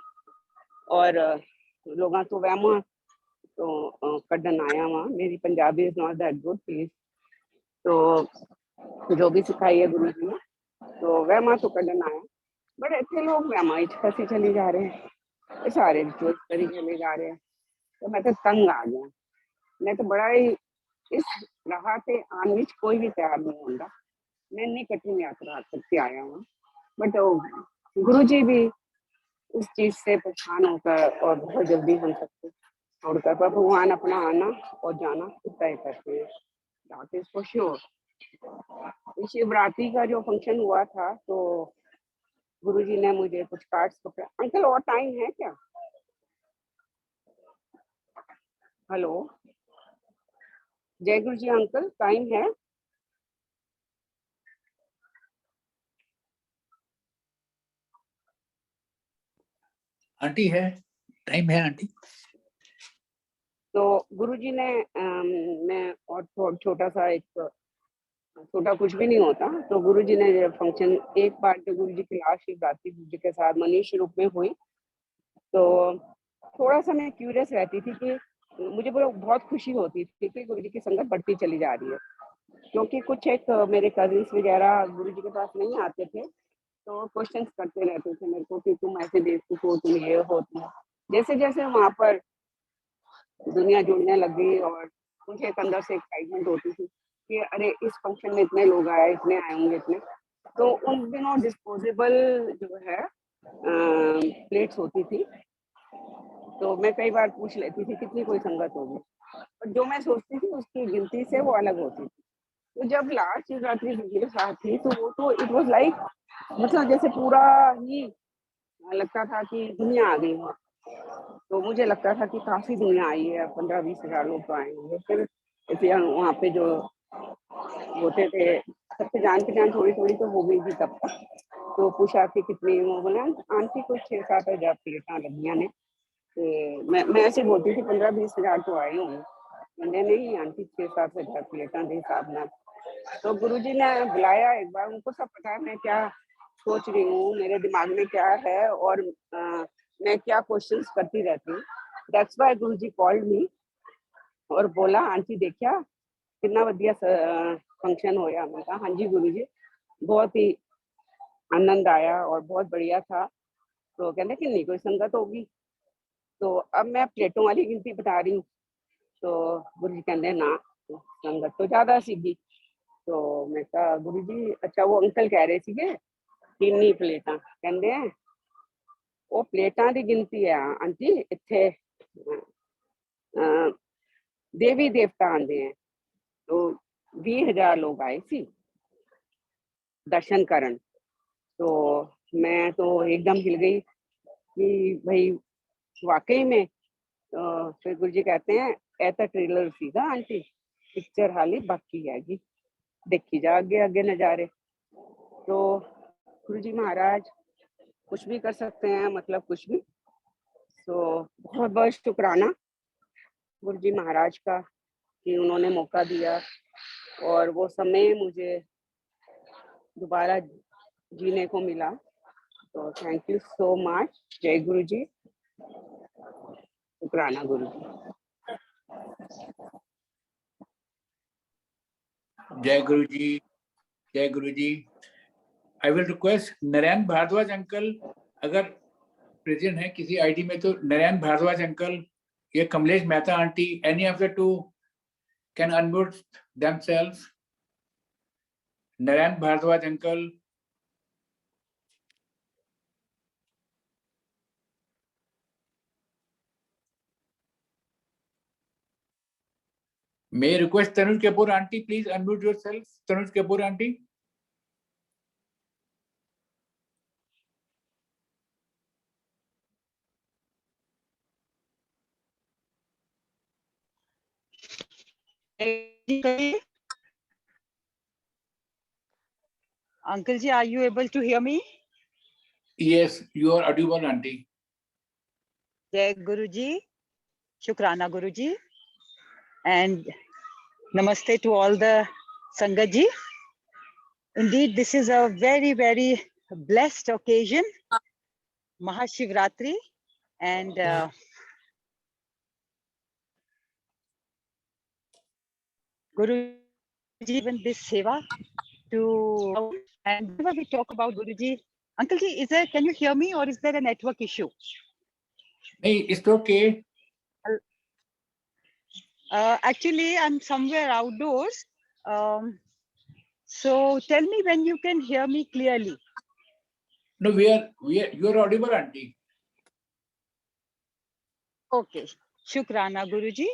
और लोगों तो वहमा तो कड्डन आया वहाँ, मेरी Punjabi is not that good please. तो जो भी सिखाई है गुरु जी ने, तो वहमा तो कड्डन आया, बट इतने लोग वहमा फंसी चली जा रहे हैं, सारे रिचुअल्स करी चले जा रहे हैं। तो मैं तो तंग आ गया, मैं तो बड़ा ही इस राह पे आने विच कोई भी तैयार नहीं होता। मैं इतनी कठिन यात्रा करके आया हूँ, बट गुरु जी भी उस चीज से परेशान होकर और बहुत जल्दी हम सबको छोड़कर, पर भगवान अपना आना और जाना तय करते हैं, that is for sure. Shivratri का जो फंक्शन हुआ था, तो गुरुजी ने मुझे कुछ कार्ड्स पकड़ा। अंकल और टाइम है क्या? हेलो जय गुरु जी, अंकल टाइम है? आंटी है, टाइम है आंटी। तो गुरुजी ने मैं और छोटा सा, एक छोटा कुछ भी नहीं होता, तो गुरुजी ने फंक्शन, एक बार जो गुरुजी की लास्ट शिवरात्रि गुरुजी के साथ मनुष्य रूप में हुई, तो थोड़ा सा मैं क्यूरियस रहती थी कि मुझे बहुत खुशी होती थी कि गुरुजी की संगत बढ़ती चली जा रही है, क्योंकि कुछ एक मेरे कजिन्स वगैरह गुरुजी के पास नहीं आते थे, तो क्वेश्चंस करते रहते थे मेरे को कि तुम ऐसे बेवकूफ हो, तुम ये हो, तुम। जैसे जैसे वहाँ पर दुनिया जुड़ने लगी, और मुझे एक अंदर से एक्साइटमेंट होती थी कि अरे इस फंक्शन में इतने लोग आए, इतने आए होंगे, इतने। तो उन दिनों डिस्पोजेबल जो है प्लेट्स होती थी, तो मैं कई बार पूछ लेती थी कितनी कोई संगत होगी, और जो मैं सोचती थी उसकी गिनती से वो अलग होती थी। तो जब लास्ट शिवरात्रि के साथ थी, तो वो तो इट वाज लाइक, मतलब जैसे पूरा ही लगता था कि दुनिया आ गई है। तो मुझे लगता था कि काफी दुनिया आई है, 15-20 हजार लोग तो आए होंगे। फिर वहाँ पे जो होते थे, सबसे जान पहचान थोड़ी थोड़ी तो हो गई थी तब तक। तो पूछा कि कितनी, वो बोला आंटी कुछ 6-7 हजार प्लेटा लगियां ने। मैं ऐसे बोलती थी 15-20 हजार तो आए होंगे, कहते नहीं आंटी 6-7 हजार प्लेटा के हिसाब नाल। तो गुरुजी ने बुलाया एक बार, उनको सब पता है मैं क्या सोच रही हूँ, मेरे दिमाग में क्या है और मैं क्या क्वेश्चंस करती रहती हूँ। That's why Guruji called me और बोला आंटी देखिया कितना वधिया फंक्शन होया। मैं कहा हाँ जी गुरुजी, बहुत ही आनंद आया और बहुत बढ़िया था। तो कहते कितनी कोई संगत होगी, तो अब मैं प्लेटों वाली गिनती बता रही हूँ। तो गुरुजी कहते ना संगत तो ज्यादा सीगी। तो मैं कहा गुरुजी अच्छा वो अंकल कह रहे थे किन्नी प्लेटा, कहते हैं वो प्लेटा की गिनती है आंटी इत्थे देवी देवता आंदे हैं। तो 20,000 लोग आए सी दर्शन करन। तो मैं तो एकदम हिल गई कि भाई वाकई में। तो फिर गुरुजी कहते हैं ऐसा ट्रेलर सीगा आंटी, पिक्चर हाली बाकी हैगी, देखी जा आगे आगे नजारे। तो गुरुजी महाराज कुछ भी कर सकते हैं, मतलब कुछ भी। तो बहुत बहुत शुक्राना गुरुजी महाराज का कि उन्होंने मौका दिया और वो समय मुझे दोबारा जीने को मिला। तो थैंक यू सो मच। जय गुरुजी, शुक्राना गुरुजी। जय गुरुजी, जय Guruji. I will request Narayan Bhardwaj uncle, अगर प्रेजेंट है किसी आईडी में तो नारायण भारद्वाज अंकल या Kamlesh Mehta aunty, any of the two can unmute themselves. Narayan Bhardwaj uncle, may I request Tanuj Kapoor aunty, please unmute yourself. Tanuj Kapoor aunty. Uncle ji, are you able to hear me? Yes, you are audible aunty. Jai Guruji, Shukrana Guruji, and Namaste to all the Sangat ji. Indeed, this is a very, very blessed occasion, Mahashivratri, and Guruji given this seva to, and whenever we talk about Guruji, Uncle ji, can you hear me or is there a network issue? Hey, it's okay. Actually, I'm somewhere outdoors. So tell me when you can hear me clearly. No, you are audible aunty. Okay. Shukrana Guruji.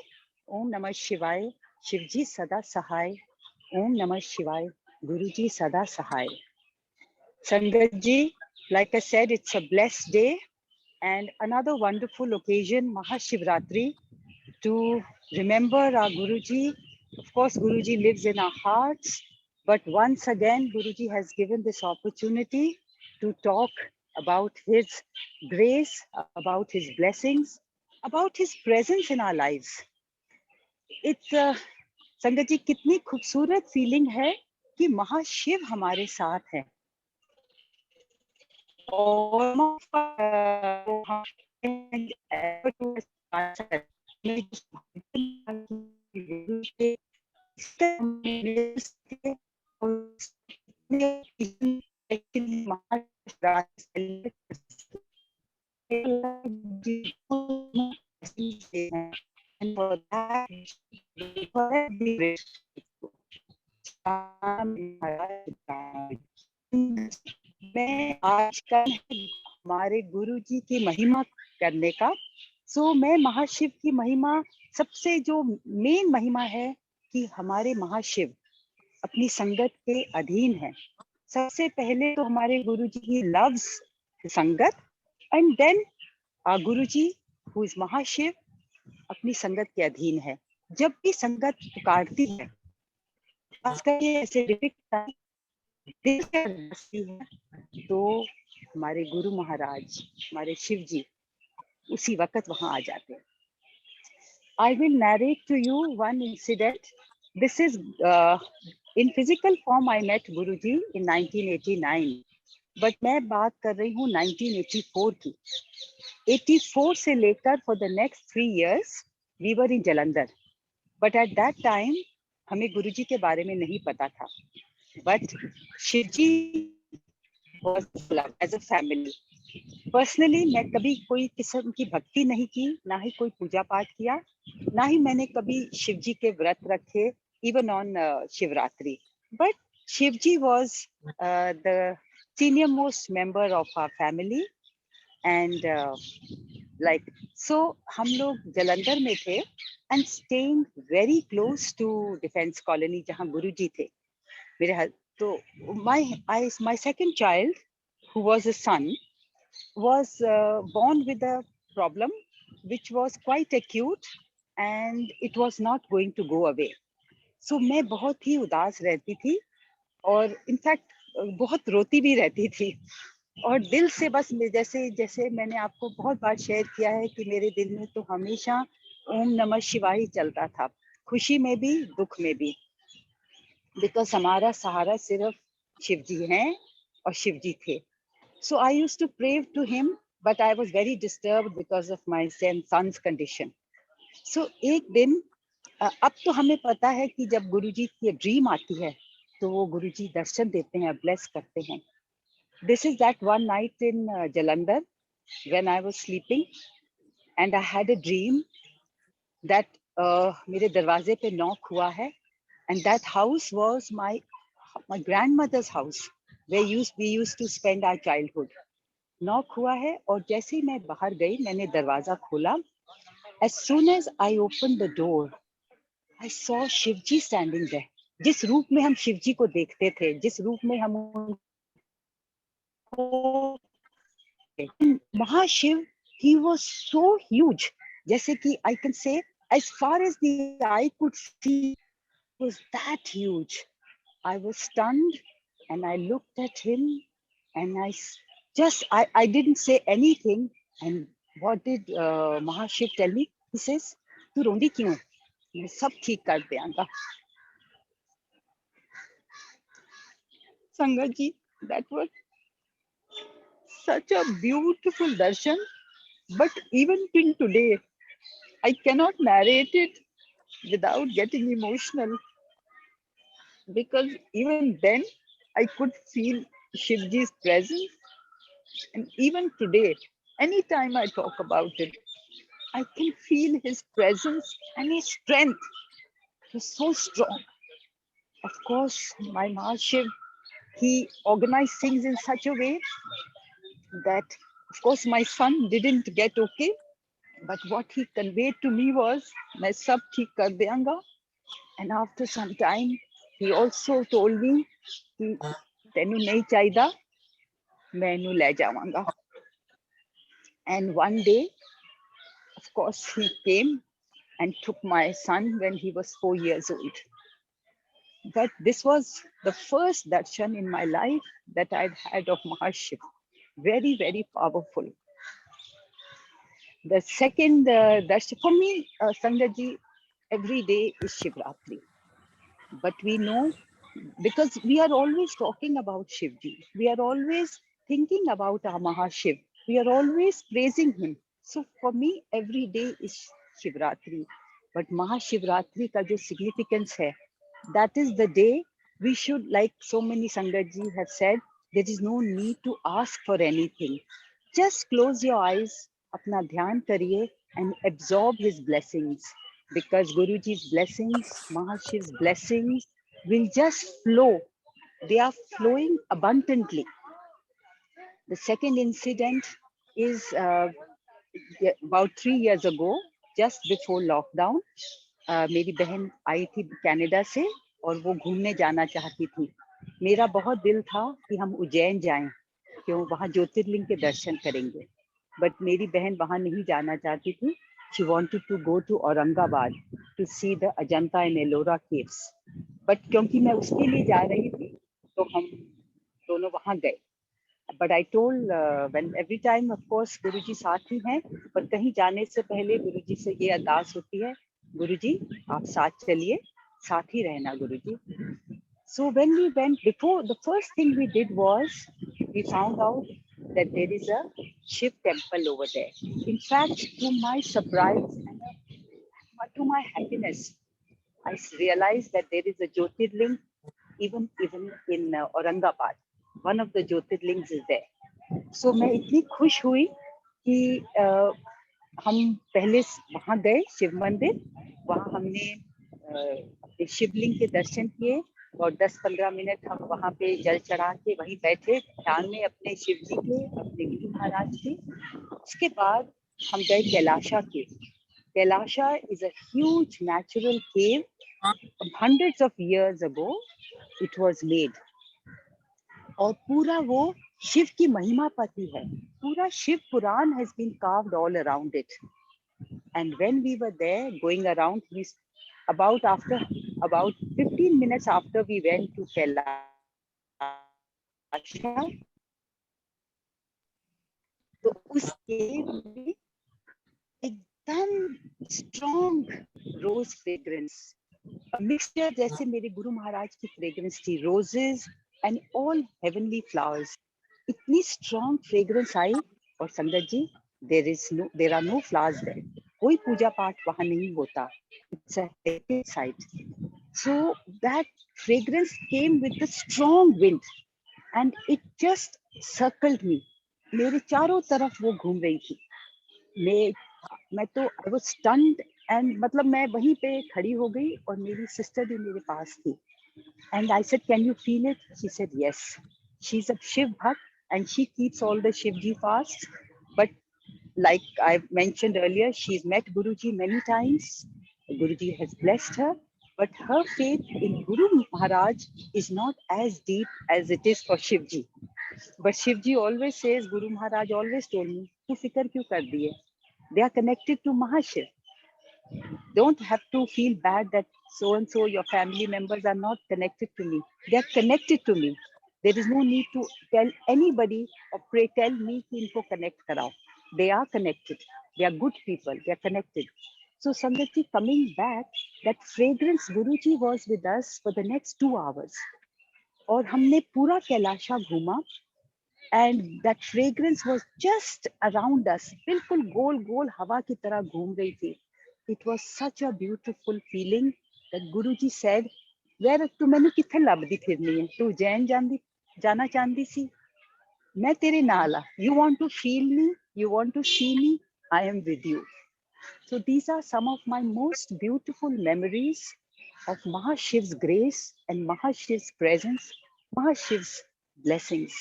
Om Namah Shivaya. Shivji Sada Sahai. Om Namah Shivaya. Guruji Sada Sahai. Sangat ji, like I said, it's a blessed day and another wonderful occasion, Mahashivratri, to remember our Guruji. Of course, Guruji lives in our hearts, but once again, Guruji has given this opportunity to talk about his grace, about his blessings, about his presence in our lives. It's संगत जी कितनी खूबसूरत फीलिंग है कि महाशिव हमारे साथ है और and for that, मैं आज का हमारे गुरु जी की महिमा करने का। सो मैं महाशिव की महिमा, सबसे जो मेन महिमा है कि हमारे महाशिव अपनी संगत के अधीन है। सबसे पहले तो हमारे गुरु जी की लव्स संगत, and then Guru ji who is महाशिव अपनी संगत के अधीन है। जब भी संगत पुकारती है, ऐसे तो हमारे गुरु महाराज, हमारे शिव जी उसी वक्त वहां आ जाते हैं। I will narrate to you one incident. This is In physical form, I met Guruji in 1989, but मैं बात कर रही हूँ 1984 की. 84 से लेकर for the next 3 years, we were in Jalandhar. But at that time, हमें गुरुजी के बारे में नहीं पता था. But Shivji was loved as a family. Personally, मैं कभी कोई किस्म की भक्ति नहीं की, ना ही कोई पूजा पाठ किया, ना ही मैंने कभी शिवजी के व्रत रखे, even on Shivratri. But Shivji was the senior most member of our family, and like so, हम लोग जलंधर में थे and staying very close to Defence Colony जहाँ गुरुजी थे. मेरे तो my second child, who was a son, was born with a problem which was quite acute and it was not going to go away. So मैं बहुत ही उदास रहती थी और इनफैक्ट बहुत रोती भी रहती थी और दिल से बस जैसे जैसे मैंने आपको बहुत बार शेयर किया है कि मेरे दिल में तो हमेशा ओम नमः शिवाय ही चलता था, खुशी में भी दुख में भी, बिकॉज हमारा सहारा सिर्फ शिवजी हैं और शिवजी थे. So I used to pray to him, but I was very disturbed because of my son's condition. So एक दिन अब तो हमें पता है कि जब गुरुजी की ड्रीम आती है तो वो गुरुजी दर्शन देते हैं, ब्लेस करते हैं. This is that one night in Jalandhar when I was sleeping and I had a dream that मेरे दरवाजे पे नॉक हुआ है and that house was my grandmother's house where we used to spend our childhood. Knock हुआ है और जैसे ही मैं बाहर गई मैंने दरवाजा खोला. As soon as I opened the door, I saw Shivji standing there. जिस रूप में हम शिवजी को देखते थे, जिस रूप में हम महाशिव, he was so huge. जैसे कि I can say, as far as the eye could see, was that huge. I was stunned and I looked at him and I didn't say anything. And what did Mahashiv tell me? He says, "तू रोंदी क्यों? मैं सब ठीक कर देंगा." Sangat ji, that was such a beautiful darshan. But even till today, I cannot narrate it without getting emotional. Because even then, I could feel Shivji's presence. And even today, anytime I talk about it, I can feel his presence and his strength. He's so strong. Of course, my Mahashiv, he organized things in such a way that, of course, my son didn't get okay. But what he conveyed to me was, "Main sab theek kar deanga." And after some time, he also told me, "Tenu nahi chaida, main inu le jawanga." And one day, of course, he came and took my son when he was 4 years old. But this was the first darshan in my life that I'd had of Mahashiv. Very, very powerful. The second darshan, for me, Sangat ji, every day is Shivratri. But we know, because we are always talking about Shivji, we are always thinking about our Mahashiv, we are always praising him. So for me, every day is Shivratri. But Mahashivratri ka jo significance hai, that is the day we should, like so many Sangat ji have said, there is no need to ask for anything. Just close your eyes, apna dhyan kariye and absorb his blessings. Because Guruji's blessings, Mahashiv's blessings will just flow. They are flowing abundantly. The second incident is about 3 years ago, just before lockdown. मेरी बहन आई थी कनाडा से और वो घूमने जाना चाहती थी. मेरा बहुत दिल था कि हम उज्जैन जाएं, क्यों वहाँ ज्योतिर्लिंग के दर्शन करेंगे. बट मेरी बहन वहाँ नहीं जाना चाहती थी. She wanted to go to Aurangabad to see the Ajanta and Ellora caves. But क्योंकि मैं उसके लिए जा रही थी, तो हम दोनों वहाँ गए. But I told when every time, of course, Guruji साथ ही हैं, पर कहीं जाने से पहले गुरुजी से ये अरदास होती है, गुरुजी आप साथ चलिए, साथ ही रहना गुरुजी. So when we went, before, the first thing we did was we found out that there is a Shiv temple over there. In fact, to my surprise and to my happiness, I realized that there is a Jyotirling even in Aurangabad. One of the Jyotirlings is there. So मैं इतनी खुश हुई कि हम पहले वहाँ गए शिव मंदिर, वहाँ हमने अपने शिवलिंग के दर्शन किए और 10-15 मिनट हम वहाँ पे जल चढ़ा के वहीं बैठे ध्यान में अपने शिव जी के, अपने गुरु महाराज के। उसके बाद हम गए कैलाशा के। Kailasa is a huge natural cave. Hundreds of years ago it was made. और पूरा वो शिव की महिमा पति है, पूरा शिव पुराण has been carved all around it. And when we were there going around, we about 15 minutes after we went to Kailasha, तो उस cave में एकदम strong rose fragrance, a mixture जैसे मेरे गुरु महाराज की fragrance थी, roses and all heavenly flowers. इतनी strong fragrance आई और संगत जी there are no flowers there. कोई पूजा पाठ वहाँ नहीं होता. It's a heritage site. So that fragrance came with the strong wind and it just circled me. मेरे चारों तरफ वो घूम रही थी. मैं तो I was stunned and मतलब मैं वहीं पे खड़ी हो गई और मेरी sister भी मेरे पास थी. And I said, can you feel it? She said, yes. She's a Shiv Bhakt and she keeps all the Shivji fasts. But like I mentioned earlier, she's met Guruji many times. Guruji has blessed her. But her faith in Guru Maharaj is not as deep as it is for Shivji. But Shivji always says, Guru Maharaj always told me, tu fikar kyun kar diye? They are connected to Mahashiv. Don't have to feel bad that so and so your family members are not connected to me. They are connected to me. There is no need to tell anybody or tell me to inko connect karao. They are connected. They are good people. They are connected. So Sangati, coming back, that fragrance Guruji was with us for the next 2 hours. और हमने पूरा कैलाशा घूमा and that fragrance was just around us. बिल्कुल गोल गोल हवा की तरह घूम रही थी. It was such a beautiful feeling that Guruji said, "Where तू मैंने किथे लभदी फिरनी है? तू जैन जाना चाहती सी? मैं तेरे नाल आ. You want to feel me? You want to see me? I am with you." So these are some of my most beautiful memories of Mahashiv's grace and Mahashiv's presence, Mahashiv's blessings.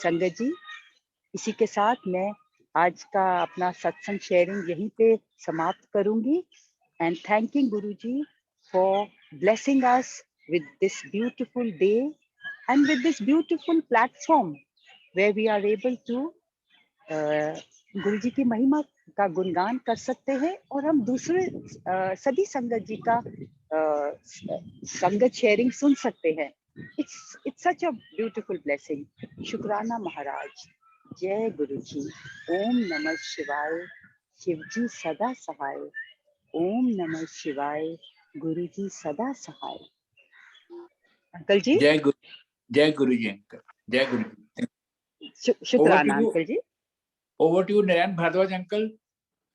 संगत जी, इसी के साथ मैं आज का अपना सत्संग शेयरिंग यहीं पे समाप्त करूंगी and thanking Guruji for blessing us with this beautiful day and with this beautiful platform where we are able to गुरुजी की महिमा का गुणगान कर सकते हैं और हम दूसरे सभी संगत जी का संगत शेयरिंग सुन सकते हैं. It's such a beautiful blessing. शुक्राना महाराज. जय गुरुजी. ओम नमः शिवाय. शिवजी सदा सहाय. ओम नमः शिवाय. गुरुजी सदा सहाय. अंकल जी. जय गुरुजी अंकल. जय गुरुजी. शुक्राना uncle ji. Over to you, Narayan Bhardwaj uncle.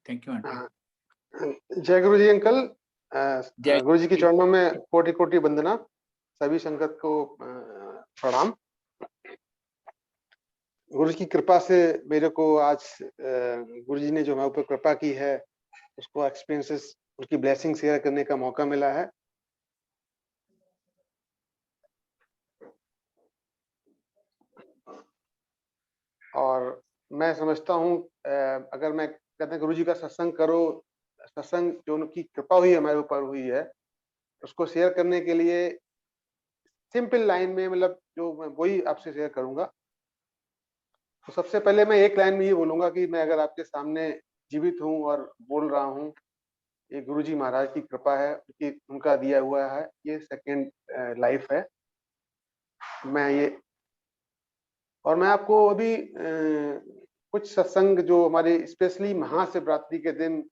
Thank you, auntie. जय गुरुजी अंकल. गुरुजी के चरणों में कोटि कोटि वंदना. सभी संगत को प्रणाम. गुरु की कृपा से मेरे को आज गुरुजी ने जो मेरे ऊपर कृपा की है उसको एक्सपीरियंसेस, उनकी ब्लेसिंग शेयर करने का मौका मिला है. और मैं समझता हूँ अगर मैं कहते हैं गुरुजी का सत्संग करो, सत्संग जो उनकी कृपा हुई है हमारे ऊपर हुई है उसको शेयर करने के लिए सिंपल लाइन में मतलब जो मैं वही आपसे शेयर करूंगा. तो सबसे पहले मैं एक लाइन में ये बोलूंगा कि मैं अगर आपके सामने जीवित हूँ और बोल रहा हूँ, ये गुरुजी महाराज की कृपा है, उनका दिया हुआ है, ये सेकंड लाइफ है. मैं आपको अभी कुछ सत्संग जो हमारे स्पेशली महाशिवरात्रि के दिन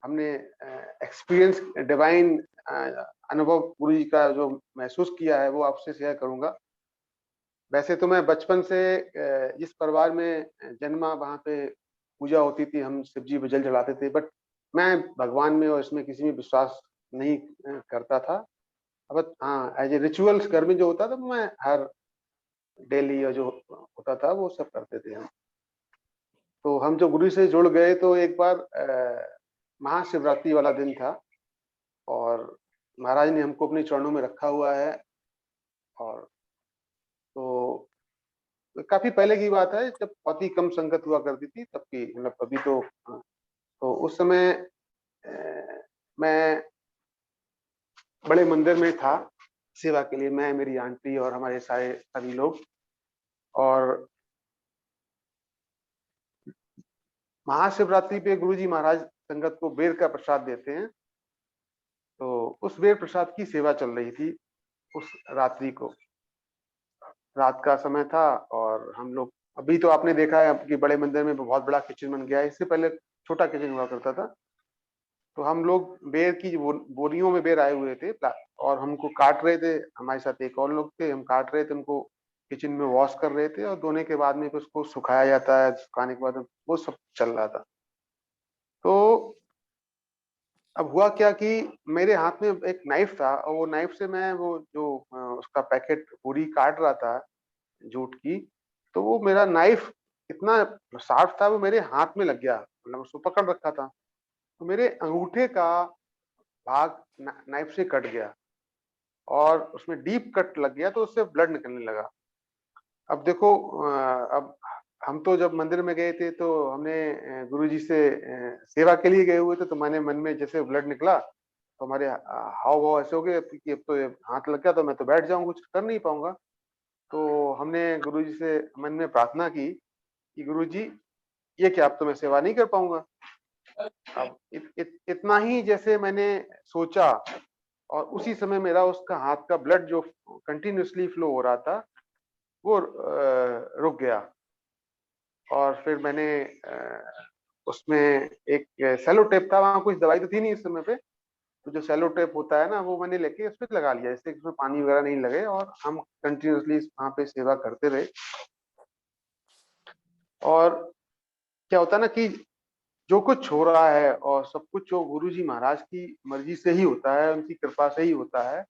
हमने एक्सपीरियंस डिवाइन अनुभव गुरु जी का जो महसूस किया है वो आपसे शेयर करूंगा। वैसे तो मैं बचपन से जिस परिवार में जन्मा वहाँ पे पूजा होती थी, हम शिव जी पे जल चढ़ाते थे, बट मैं भगवान में और इसमें किसी में विश्वास नहीं करता था। बट हाँ, एज ए रिचुअल्स घर में जो होता था मैं हर डेली जो होता था वो सब करते थे हम। तो हम जो गुरु से जुड़ गए तो एक बार महाशिवरात्रि वाला दिन था और महाराज ने हमको अपने चरणों में रखा हुआ है। और तो काफी पहले की बात है, जब बहुत ही कम संगत हुआ करती थी तब की, मतलब अभी तो तो उस समय मैं बड़े मंदिर में था सेवा के लिए, मैं, मेरी आंटी और हमारे सारे सभी लोग। और महाशिवरात्रि पे गुरुजी महाराज संगत को बेर का प्रसाद देते हैं। तो उस बेर प्रसाद की सेवा चल रही थी उस रात्रि को। रात का समय था और हम लोग, अभी तो आपने देखा है कि बड़े मंदिर में बहुत बड़ा किचन बन गया है, इससे पहले छोटा किचन हुआ करता था। तो हम लोग बेर की बोरियों में बेर आए हुए थे और हमको काट रहे थे। हमारे साथ एक और लोग थे, हम काट रहे थे, उनको किचन में वॉश कर रहे थे और धोने के बाद में उसको सुखाया जाता है, सुखाने के बाद वो सब चल रहा था। तो अब हुआ क्या कि मेरे हाथ में एक नाइफ था और वो नाइफ से मैं वो जो उसका पैकेट पूरी काट रहा था जूट की, तो वो मेरा नाइफ इतना शार्प था, वो मेरे हाथ में लग गया, मतलब उसको पकड़ रखा था। तो मेरे अंगूठे का भाग नाइफ से कट गया और उसमें डीप कट लग गया, तो उससे ब्लड निकलने लगा। अब देखो अब हम तो जब मंदिर में गए थे तो हमने गुरुजी से सेवा के लिए गए हुए थे, तो मैंने मन में जैसे ब्लड निकला तो हमारे हाव भाव ऐसे हो गए कि अब तो ये हाथ लग गया तो मैं तो बैठ जाऊं, कुछ कर नहीं पाऊंगा। तो हमने गुरुजी से मन में प्रार्थना की कि गुरुजी ये क्या, अब तो मैं सेवा नहीं कर पाऊंगा। अब इतना ही जैसे मैंने सोचा और उसी समय मेरा उसका हाथ का ब्लड जो कंटिन्यूअसली फ्लो हो रहा था वो रुक गया। और फिर मैंने उसमें एक सेलो टेप था, वहां कुछ दवाई तो थी नहीं इस समय पे, तो जो सेलो टेप होता है ना वो मैंने लेके उस पर लगा लिया, जिससे उसमें पानी वगैरह नहीं लगे और हम कंटिन्यूअसली वहां पे सेवा करते रहे। और क्या होता है ना कि जो कुछ हो रहा है और सब कुछ जो गुरुजी महाराज की मर्जी से ही होता है, उनकी कृपा से ही होता है।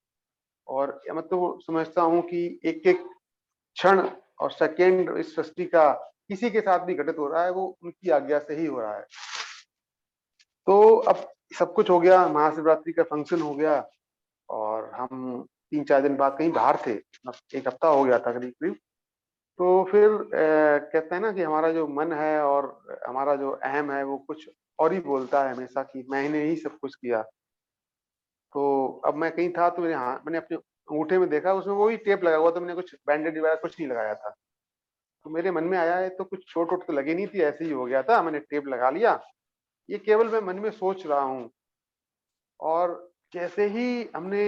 और मैं तो समझता हूँ कि एक एक क्षण और सेकेंड इस सृष्टि का किसी के साथ भी घटित हो रहा है वो उनकी आज्ञा से ही हो रहा है। तो अब सब कुछ हो गया, महाशिवरात्रि का फंक्शन हो गया और हम 3-4 दिन बाद कहीं बाहर थे, एक हफ्ता हो गया था करीब करीब। तो फिर कहते हैं ना कि हमारा जो मन है और हमारा जो अहम है वो कुछ और ही बोलता है हमेशा कि मैंने ही सब कुछ किया। तो अब मैं कहीं था तो मैंने अपने अंगूठे में देखा, उसमें वही टेप लगा हुआ था, मैंने कुछ बैंडेज वगैरह कुछ नहीं लगाया था। तो मेरे मन में आया है तो कुछ चोट वोट तो लगी नहीं थी, ऐसे ही हो गया था, मैंने टेप लगा लिया, ये केवल मैं मन में सोच रहा हूँ। और जैसे ही हमने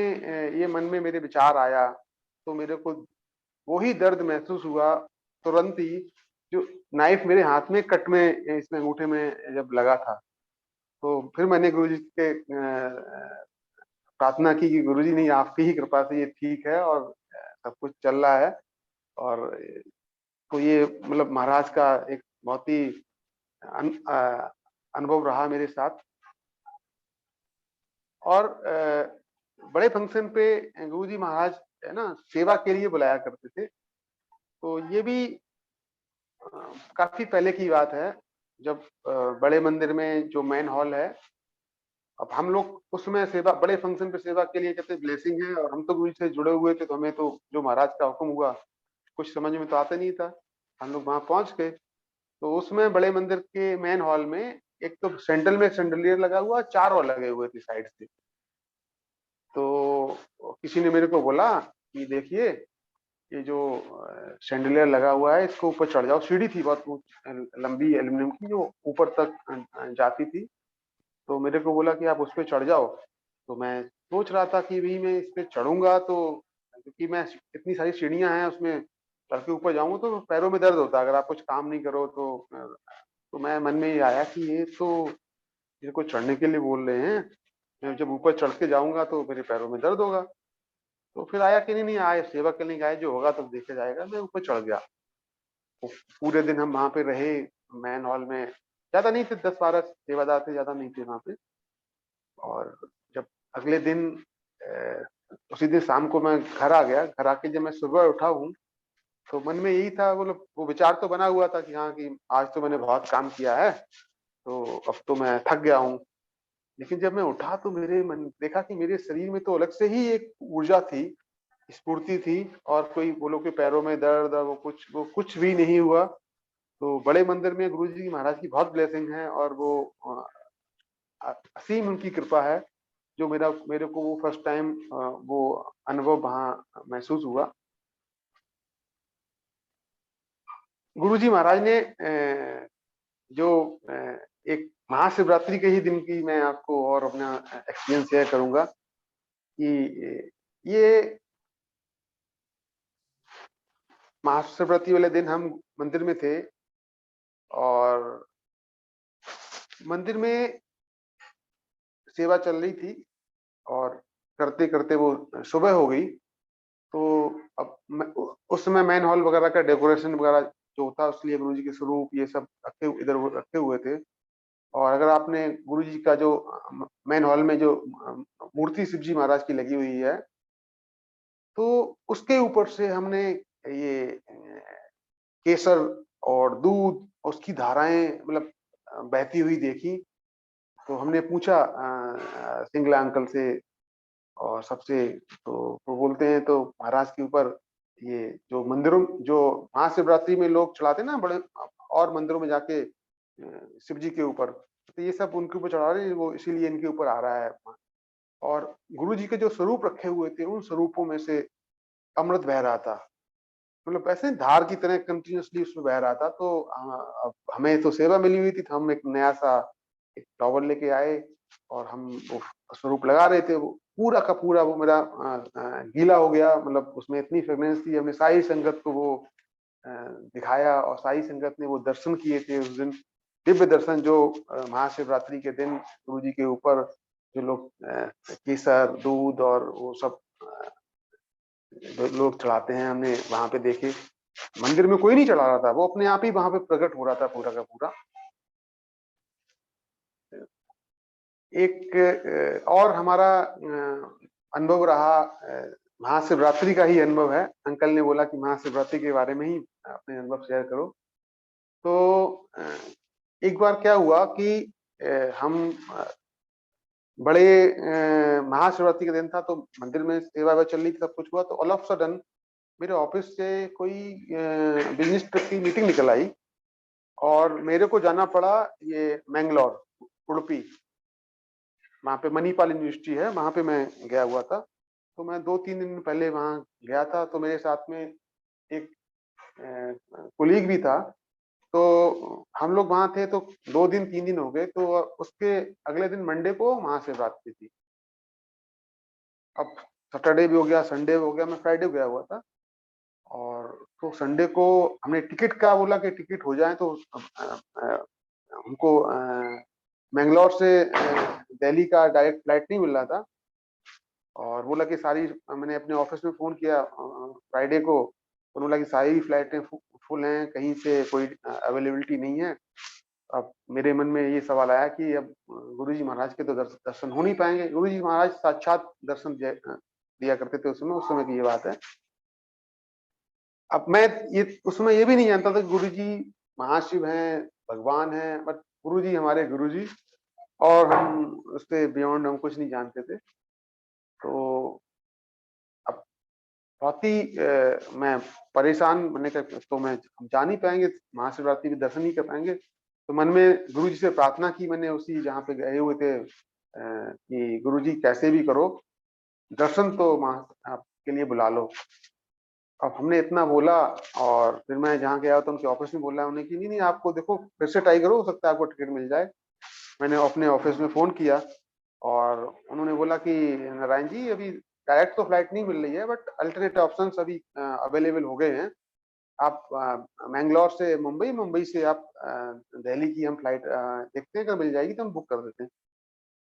ये मन में मेरे विचार आया तो मेरे को वही दर्द महसूस हुआ तुरंत ही, जो नाइफ मेरे हाथ में कट में इसमें अंगूठे में जब लगा था। तो फिर मैंने गुरुजी के प्रार्थना की कि गुरुजी नहीं, आपकी ही कृपा से ये ठीक है और सब कुछ चल रहा है। और तो ये मतलब महाराज का एक बहुत ही अनुभव रहा मेरे साथ। और बड़े फंक्शन पे गुरुजी महाराज है ना सेवा के लिए बुलाया करते थे। तो ये भी काफी पहले की बात है, जब बड़े मंदिर में जो मेन हॉल है, अब हम लोग उसमें सेवा, बड़े फंक्शन पे सेवा के लिए कहते ब्लेसिंग है, और हम तो गुरु से जुड़े हुए थे तो हमें तो जो महाराज का हुक्म हुआ कुछ समझ में तो आता नहीं था। हम लोग वहां पहुंच गए तो उसमें बड़े मंदिर के मेन हॉल में एक तो सेंट्रल में शैंडलियर लगा हुआ, 4 और लगे हुए थे साइड से। तो किसी ने मेरे को बोला कि देखिए ये जो शैंडलियर लगा हुआ है इसको ऊपर चढ़ जाओ। सीढ़ी थी बहुत लंबी एल्यूमिनियम की जो ऊपर तक जाती थी। तो मेरे को बोला कि आप उस पर चढ़ जाओ। तो मैं सोच रहा था कि भाई मैं इस पे चढ़ूंगा तो, क्योंकि मैं इतनी सारी सीढ़ियां हैं उसमें चढ़ के ऊपर जाऊंगा तो पैरों में दर्द होता है अगर आप कुछ काम नहीं करो तो मैं मन में ये आया कि ये तो मेरे को चढ़ने के लिए बोल रहे हैं मैं जब ऊपर चढ़ के जाऊंगा तो मेरे पैरों में दर्द होगा। तो फिर आया कि नहीं आए, सेवा करने गए, जो होगा तब देखा जाएगा। मैं ऊपर चढ़ गया। तो पूरे दिन हम वहां पे रहे मैन हॉल में। ज्यादा नहीं थे, 10-12 सेवादार थे, ज्यादा नहीं थे वहां पे। और जब अगले दिन उसी दिन शाम को मैं घर आ गया। घर आके जब मैं सुबह उठा हूँ तो मन में यही था, मतलब वो विचार तो बना हुआ था कि हाँ, कि आज तो मैंने बहुत काम किया है, तो अब तो मैं थक गया हूँ। लेकिन जब मैं उठा तो मेरे मन देखा कि मेरे शरीर में तो अलग से ही एक ऊर्जा थी, स्फूर्ति थी, और कोई बोलो कि पैरों में दर्द, वो कुछ भी नहीं हुआ। तो बड़े मंदिर में गुरु जी महाराज की बहुत ब्लेसिंग है, और वो असीम उनकी कृपा है, जो मेरे को वो फर्स्ट टाइम वो अनुभव वहां महसूस हुआ। गुरु जी महाराज ने जो एक महाशिवरात्रि के ही दिन की मैं आपको और अपना एक्सपीरियंस शेयर करूंगा कि ये महाशिवरात्रि वाले दिन हम मंदिर में थे, और मंदिर में सेवा चल रही थी, और करते करते वो सुबह हो गई। तो अब उस समय मैन हॉल वगैरह का डेकोरेशन वगैरह जो होता है, उसके गुरु जी के स्वरूप ये सब इधर रखे हुए थे। और अगर आपने गुरु जी का जो मैन हॉल में जो मूर्ति शिव जी महाराज की लगी हुई है, तो उसके ऊपर से हमने ये केसर और दूध, उसकी धाराएं मतलब बहती हुई देखी। तो हमने पूछा सिंगला अंकल से और सबसे, तो वो बोलते हैं तो महाराज के ऊपर ये जो मंदिरों, जो महाशिवरात्रि में लोग चढ़ाते हैं ना बड़े और मंदिरों में जाके शिव जी के ऊपर, तो ये सब उनके ऊपर चढ़ा रहे हैं, वो इसीलिए इनके ऊपर आ रहा है। और गुरु जी के जो स्वरूप रखे हुए थे, उन स्वरूपों में से अमृत बह रहा था, मतलब ऐसे धार की तरह कंटिन्यूअसली उसमें बह रहा था। तो अब हमें तो सेवा मिली हुई थी, तो हम एक नया सा एक टॉवल लेके आए और हम वो स्वरूप लगा रहे थे। वो पूरा का पूरा वो मेरा गीला हो गया, मतलब उसमें इतनी फ्रेग्रेंस थी। हमने सारी संगत को वो दिखाया, और सारी संगत ने वो दर्शन किए थे उस दिन, दिव्य दर्शन, जो महाशिवरात्रि के दिन गुरु जी के ऊपर जो लोग केसर दूध और वो सब जो लोग चढ़ाते हैं, हमने वहां पे देखे। मंदिर में कोई नहीं चढ़ा रहा था, वो अपने आप ही वहां पे प्रकट हो रहा था पूरा का पूरा। एक और हमारा अनुभव रहा, महाशिवरात्रि का ही अनुभव है। अंकल ने बोला कि महाशिवरात्रि के बारे में ही अपने अनुभव शेयर करो। तो एक बार क्या हुआ कि हम बड़े महाशिवरात्रि का दिन था, तो मंदिर में सेवा वेवा चल रही थी, सब कुछ हुआ। तो ऑल ऑफ सडन मेरे ऑफिस से कोई बिजनेस ट्रिप की मीटिंग निकल आई, और मेरे को जाना पड़ा ये मैंगलोर, उडुपी, वहां पे मणिपाल यूनिवर्सिटी है, वहां पे मैं गया हुआ था। तो मैं 2-3 दिन पहले वहां गया था। तो मेरे साथ में एक कोलीग भी था। तो हम लोग वहां थे, तो 2 दिन 3 दिन हो गए। तो उसके अगले दिन मंडे को महाशिवरात्रि थी। अब सैटरडे भी हो गया, संडे हो गया, मैं फ्राइडे गया हुआ था। और तो संडे को हमने टिकट का बोला कि टिकट हो जाए, तो हमको मैंगलोर से दिल्ली का डायरेक्ट फ्लाइट नहीं मिल रहा था। और बोला कि सारी, मैंने अपने ऑफिस में फोन किया फ्राइडे को, तो बोला कि सारी फ्लाइटें फुल हैं, कहीं से कोई अवेलेबिलिटी नहीं है। अब मेरे मन में ये सवाल आया कि अब गुरुजी महाराज के तो दर्शन हो नहीं पाएंगे। गुरुजी महाराज साक्षात दर्शन दिया करते थे उस समय की ये बात है। अब मैं ये उस समय ये भी नहीं जानता था कि गुरुजी महाशिव हैं, भगवान हैं, बट गुरुजी हमारे गुरुजी, और हम उससे बियॉन्ड हम कुछ नहीं जानते थे। तो अब बहुत ही मैं परेशान, मैंने कहा तो मैं हम जा नहीं पाएंगे, महाशिवरात्रि के दर्शन नहीं कर पाएंगे। तो मन में गुरु जी से प्रार्थना की मैंने, उसी जहाँ पे गए हुए थे, कि गुरु जी कैसे भी करो दर्शन तो आपके लिए बुला लो। अब हमने इतना बोला, और फिर मैं जहाँ गया तो उनके ऑफिस में बोला उन्हें कि नहीं नहीं, आपको देखो फिर से ट्राई करो, हो सकता है आपको टिकट मिल जाए। मैंने अपने ऑफिस में फोन किया, और उन्होंने बोला कि नारायण जी, अभी डायरेक्ट तो फ्लाइट नहीं मिल रही है, बट अल्टरनेट ऑप्शंस अभी अवेलेबल हो गए हैं। आप मैंगलोर से मुंबई, मुंबई से आप दिल्ली की हम फ्लाइट देखते हैं, अगर मिल जाएगी तो हम बुक कर देते हैं।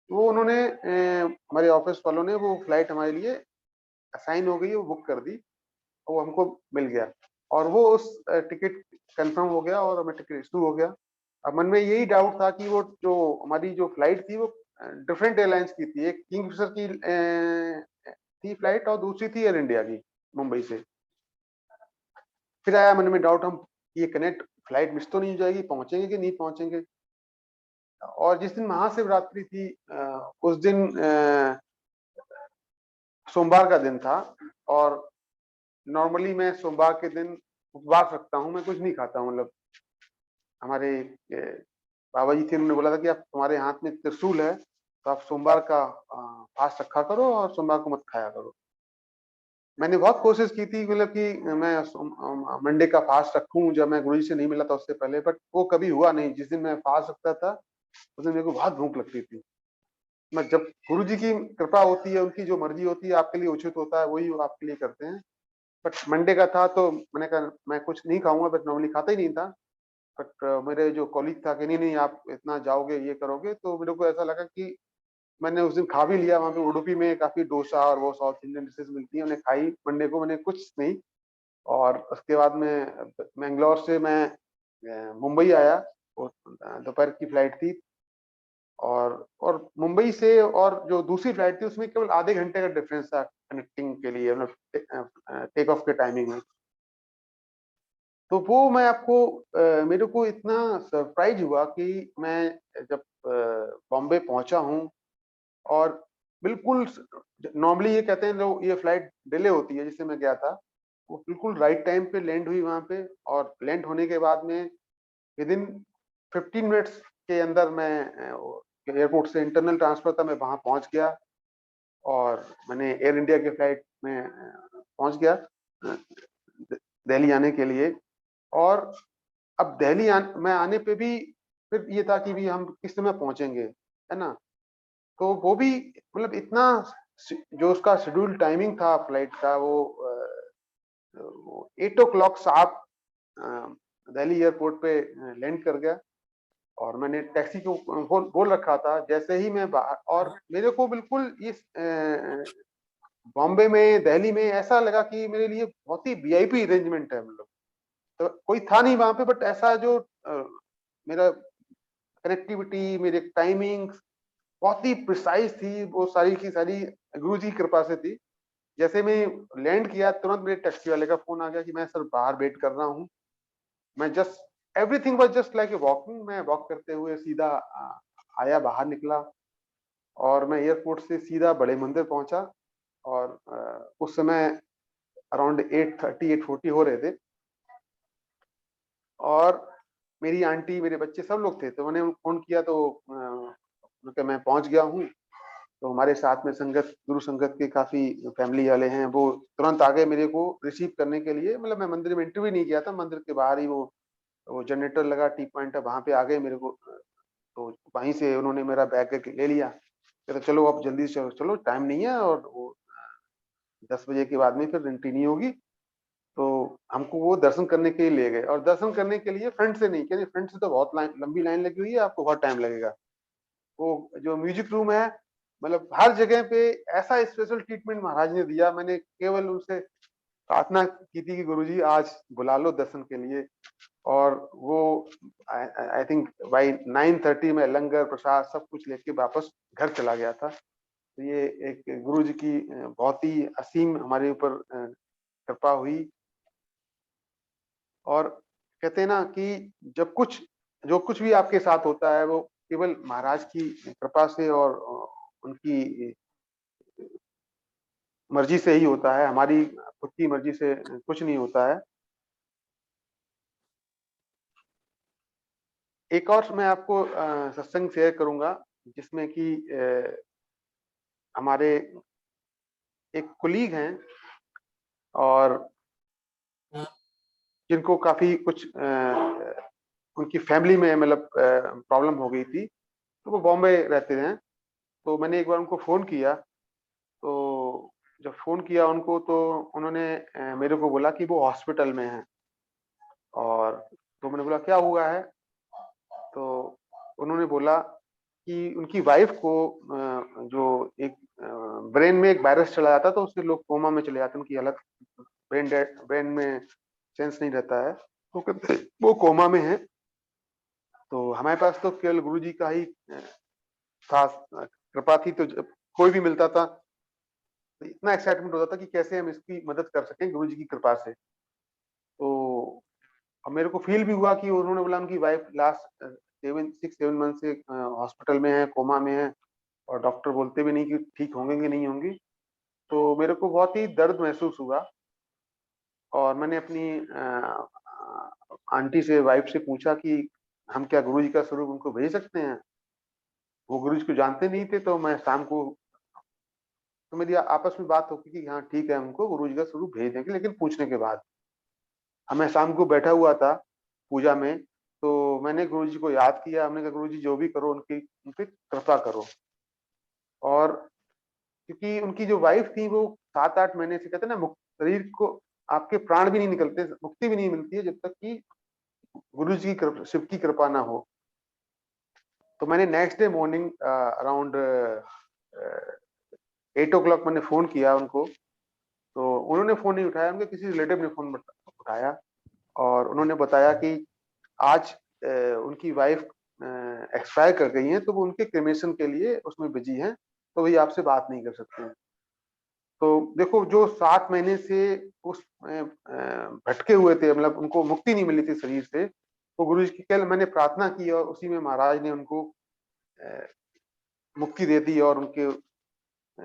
वो उन्होंने हमारे ऑफिस वालों ने वो फ्लाइट हमारे लिए असाइन हो गई, वो बुक कर दी, वो हमको मिल गया और वो उस टिकट कंफर्म हो गया और हमें टिकट इशू हो गया। अब मन में यही डाउट था कि वो जो हमारी जो फ्लाइट थी वो डिफरेंट एयरलाइंस की थी, एक किंगफिशर की थी फ्लाइट और दूसरी थी एयर इंडिया की मुंबई से। फिर आया मन में डाउट, हम ये कनेक्ट फ्लाइट मिस तो नहीं हो जाएगी, पहुंचेंगे कि नहीं पहुंचेंगे। और जिस दिन महाशिवरात्रि थी उस दिन सोमवार का दिन था और नॉर्मली मैं सोमवार के दिन उपवास रखता हूँ, मैं कुछ नहीं खाता हूँ। मतलब हमारे बाबा जी थे, उन्होंने बोला था कि आप तुम्हारे हाथ में त्रिशूल है तो आप सोमवार का फास्ट रखा करो और सोमवार को मत खाया करो। मैंने बहुत कोशिश की थी, मतलब कि मैं मंडे का फास्ट रखूं जब मैं गुरुजी से नहीं मिला था उससे पहले, बट वो कभी हुआ नहीं। जिस दिन मैं फास्ट रखता था उस दिन मेरे को बहुत भूख लगती थी। मैं जब गुरुजी की कृपा होती है, उनकी जो मर्जी होती है, आपके लिए उचित होता है वही वो आपके लिए करते हैं। बट मंडे का था तो मैंने कहा मैं कुछ नहीं खाऊंगा, बट नॉर्मली खाता ही नहीं था। बट मेरे जो कॉलीग था कि नहीं नहीं आप इतना जाओगे ये करोगे, तो मेरे को ऐसा लगा कि मैंने उस दिन खा भी लिया। वहाँ पे उडुपी में काफी डोसा और वो साउथ इंडियन डिशेज मिलती है, मैंने खाई मंडे को, मैंने कुछ नहीं। और उसके बाद में मैंगलोर से मैं मुंबई आया, और दोपहर की फ्लाइट थी। और मुंबई से और जो दूसरी फ्लाइट थी उसमें केवल आधे घंटे का डिफरेंस था कनेक्टिंग के लिए, मतलब टेक ऑफ के टाइमिंग में। तो वो मैं आपको मेरे को इतना सरप्राइज हुआ कि मैं जब बॉम्बे पहुंचा हूँ और बिल्कुल नॉर्मली ये कहते हैं लोग ये फ्लाइट डिले होती है, जिससे मैं गया था वो बिल्कुल राइट टाइम पे लैंड हुई वहां पे। और लैंड होने के बाद में विद इन 15 मिनट्स के अंदर मैं एयरपोर्ट से इंटरनल ट्रांसफर था, मैं वहां पहुंच गया और मैंने एयर इंडिया के फ्लाइट में पहुंच गया दिल्ली आने के लिए। और अब में आने पे भी फिर ये था कि भी हम किस समय पहुंचेंगे, है ना। तो वो भी मतलब इतना जो उसका शेड्यूल टाइमिंग था फ्लाइट का, वो 8 o'clock शार्प दिल्ली एयरपोर्ट पे लैंड कर गया। और मैंने टैक्सी को बोल रखा था जैसे ही मैं बाहर, और मेरे को बिल्कुल इस बॉम्बे में दिल्ली में ऐसा लगा कि मेरे लिए बहुत ही वीआईपी अरेंजमेंट है। मतलब तो कोई था नहीं वहां पे, बट ऐसा जो मेरा कनेक्टिविटी, मेरे टाइमिंग्स बहुत ही प्रिसाइज थी, वो सारी की सारी गुरु जी की कृपा से थी। जैसे मैं लैंड किया तुरंत मेरे टैक्सी वाले का फोन आ गया कि मैं सर बाहर वेट कर रहा हूँ। मैं just everything was just like a walking, मैं वॉक करते हुए सीधा आया, बाहर निकला और मैं एयरपोर्ट से सीधा बड़े मंदिर पहुंचा। और उस समय अराउंड 8:30 8:40 हो रहे थे और मेरी आंटी, मेरे बच्चे सब लोग थे। तो मैंने फोन किया तो मैं पहुंच गया हूँ। तो हमारे साथ में संगत, गुरु संगत के काफी फैमिली वाले हैं, वो तुरंत आ गए मेरे को रिसीव करने के लिए। मतलब मैं मंदिर में एंट्री भी नहीं किया था, मंदिर के बाहर ही वो जनरेटर लगा, टी पॉइंट है, वहां पे आ गए मेरे को। तो वहीं से उन्होंने मेरा बैग ले लिया, कहते चलो अब जल्दी से चलो, टाइम नहीं है और वो 10 बजे के बाद में फिर एंट्री नहीं होगी। तो हमको वो दर्शन करने के लिए ले गए, और दर्शन करने के लिए फ्रंट से नहीं, कहते फ्रंट से तो बहुत लंबी लाइन लगी हुई है, आपको बहुत टाइम लगेगा। वो जो म्यूजिक रूम है, मतलब हर जगह पे ऐसा स्पेशल ट्रीटमेंट महाराज ने दिया। मैंने केवल उनसे प्रार्थना की थी कि गुरुजी आज बुला लो दर्शन के लिए। और वो आई थिंक बाई 9:30 में लंगर प्रसाद सब कुछ लेके वापस घर चला गया था। तो ये एक गुरु जी की बहुत ही असीम हमारे ऊपर कृपा हुई। और कहते हैं ना कि जब कुछ जो कुछ भी आपके साथ होता है वो केवल महाराज की कृपा से और उनकी मर्जी से ही होता है, हमारी खुद की मर्जी से कुछ नहीं होता है। एक और मैं आपको सत्संग शेयर करूंगा जिसमें कि हमारे एक कुलीग हैं और जिनको काफी कुछ उनकी फैमिली में मतलब प्रॉब्लम हो गई थी, तो वो बॉम्बे रहते हैं। तो मैंने एक बार उनको फोन किया, तो जब फोन किया उनको तो उन्होंने मेरे को बोला कि वो हॉस्पिटल में हैं। और तो मैंने बोला क्या हुआ है, तो उन्होंने बोला कि उनकी वाइफ को जो एक ब्रेन में एक वायरस चला जाता तो उससे लोग कोमा में चले जाते, उनकी हालत ब्रेन में सेंस नहीं रहता है, तो कहते वो कोमा में है। तो हमारे पास तो केवल गुरुजी का ही खास कृपा थी, तो जब कोई भी मिलता था तो इतना एक्साइटमेंट होता था कि कैसे हम इसकी मदद कर सकें गुरुजी की कृपा से। तो अब मेरे को फील भी हुआ कि उन्होंने बोला उनकी वाइफ लास्ट 6-7 मंथ से हॉस्पिटल में है, कोमा में है, और डॉक्टर बोलते भी नहीं कि ठीक होंगे कि नहीं होंगी। तो मेरे को बहुत ही दर्द महसूस हुआ और मैंने अपनी आंटी से, वाइफ से पूछा कि हम क्या गुरुजी का स्वरूप उनको भेज सकते हैं। वो गुरुजी को जानते नहीं थे, तो मैं शाम को, तो मेरी आपस में बात होगी कि हाँ ठीक है, हमको गुरुजी का स्वरूप भेज देंगे, लेकिन पूछने के बाद। मैं शाम को बैठा हुआ था पूजा में, तो मैंने गुरुजी को याद किया। हमने कहा गुरुजी जो भी करो उन पे कृपा करो। और क्योंकि उनकी जो वाइफ थी वो 7-8 महीने से, कहते हैं ना, शरीर को आपके प्राण भी नहीं निकलते, मुक्ति भी नहीं मिलती है जब तक कि गुरुजी की कृपा, शिव की कृपा ना हो। तो मैंने next day morning around 8 o'clock मैंने फोन किया उनको, तो उन्होंने फोन नहीं उठाया, उनके किसी रिलेटिव ने फोन उठाया और उन्होंने बताया कि आज उनकी वाइफ एक्सपायर कर गई हैं, तो वो उनके क्रेमेशन के लिए उसमें बिजी हैं, तो वही आपसे बात नहीं कर सकते हैं। तो देखो, जो 7 महीने से उस भटके हुए थे, मतलब उनको मुक्ति नहीं मिली थी शरीर से, तो गुरु जी की कल मैंने प्रार्थना की और उसी में महाराज ने उनको मुक्ति दे दी और उनके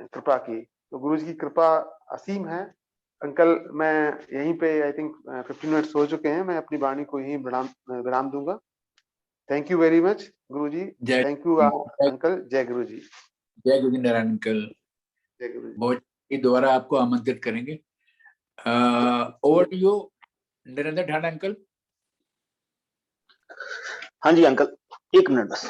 कृपा की। तो गुरु जी की कृपा असीम है। अंकल, मैं यहीं पे आई थिंक 15 मिनट्स हो चुके हैं, मैं अपनी वाणी को यहीं विराम दूंगा। थैंक यू वेरी मच गुरु जी, जय थैंक यू अंकल। जय गुरु जी। जय गुरु जी नारायण अंकल। जय गुरु जी। बहुत दोबारा आपको आमंत्रित करेंगे। Over to you Narendra Dhanda uncle. हाँ जी अंकल, 1 मिनट बस।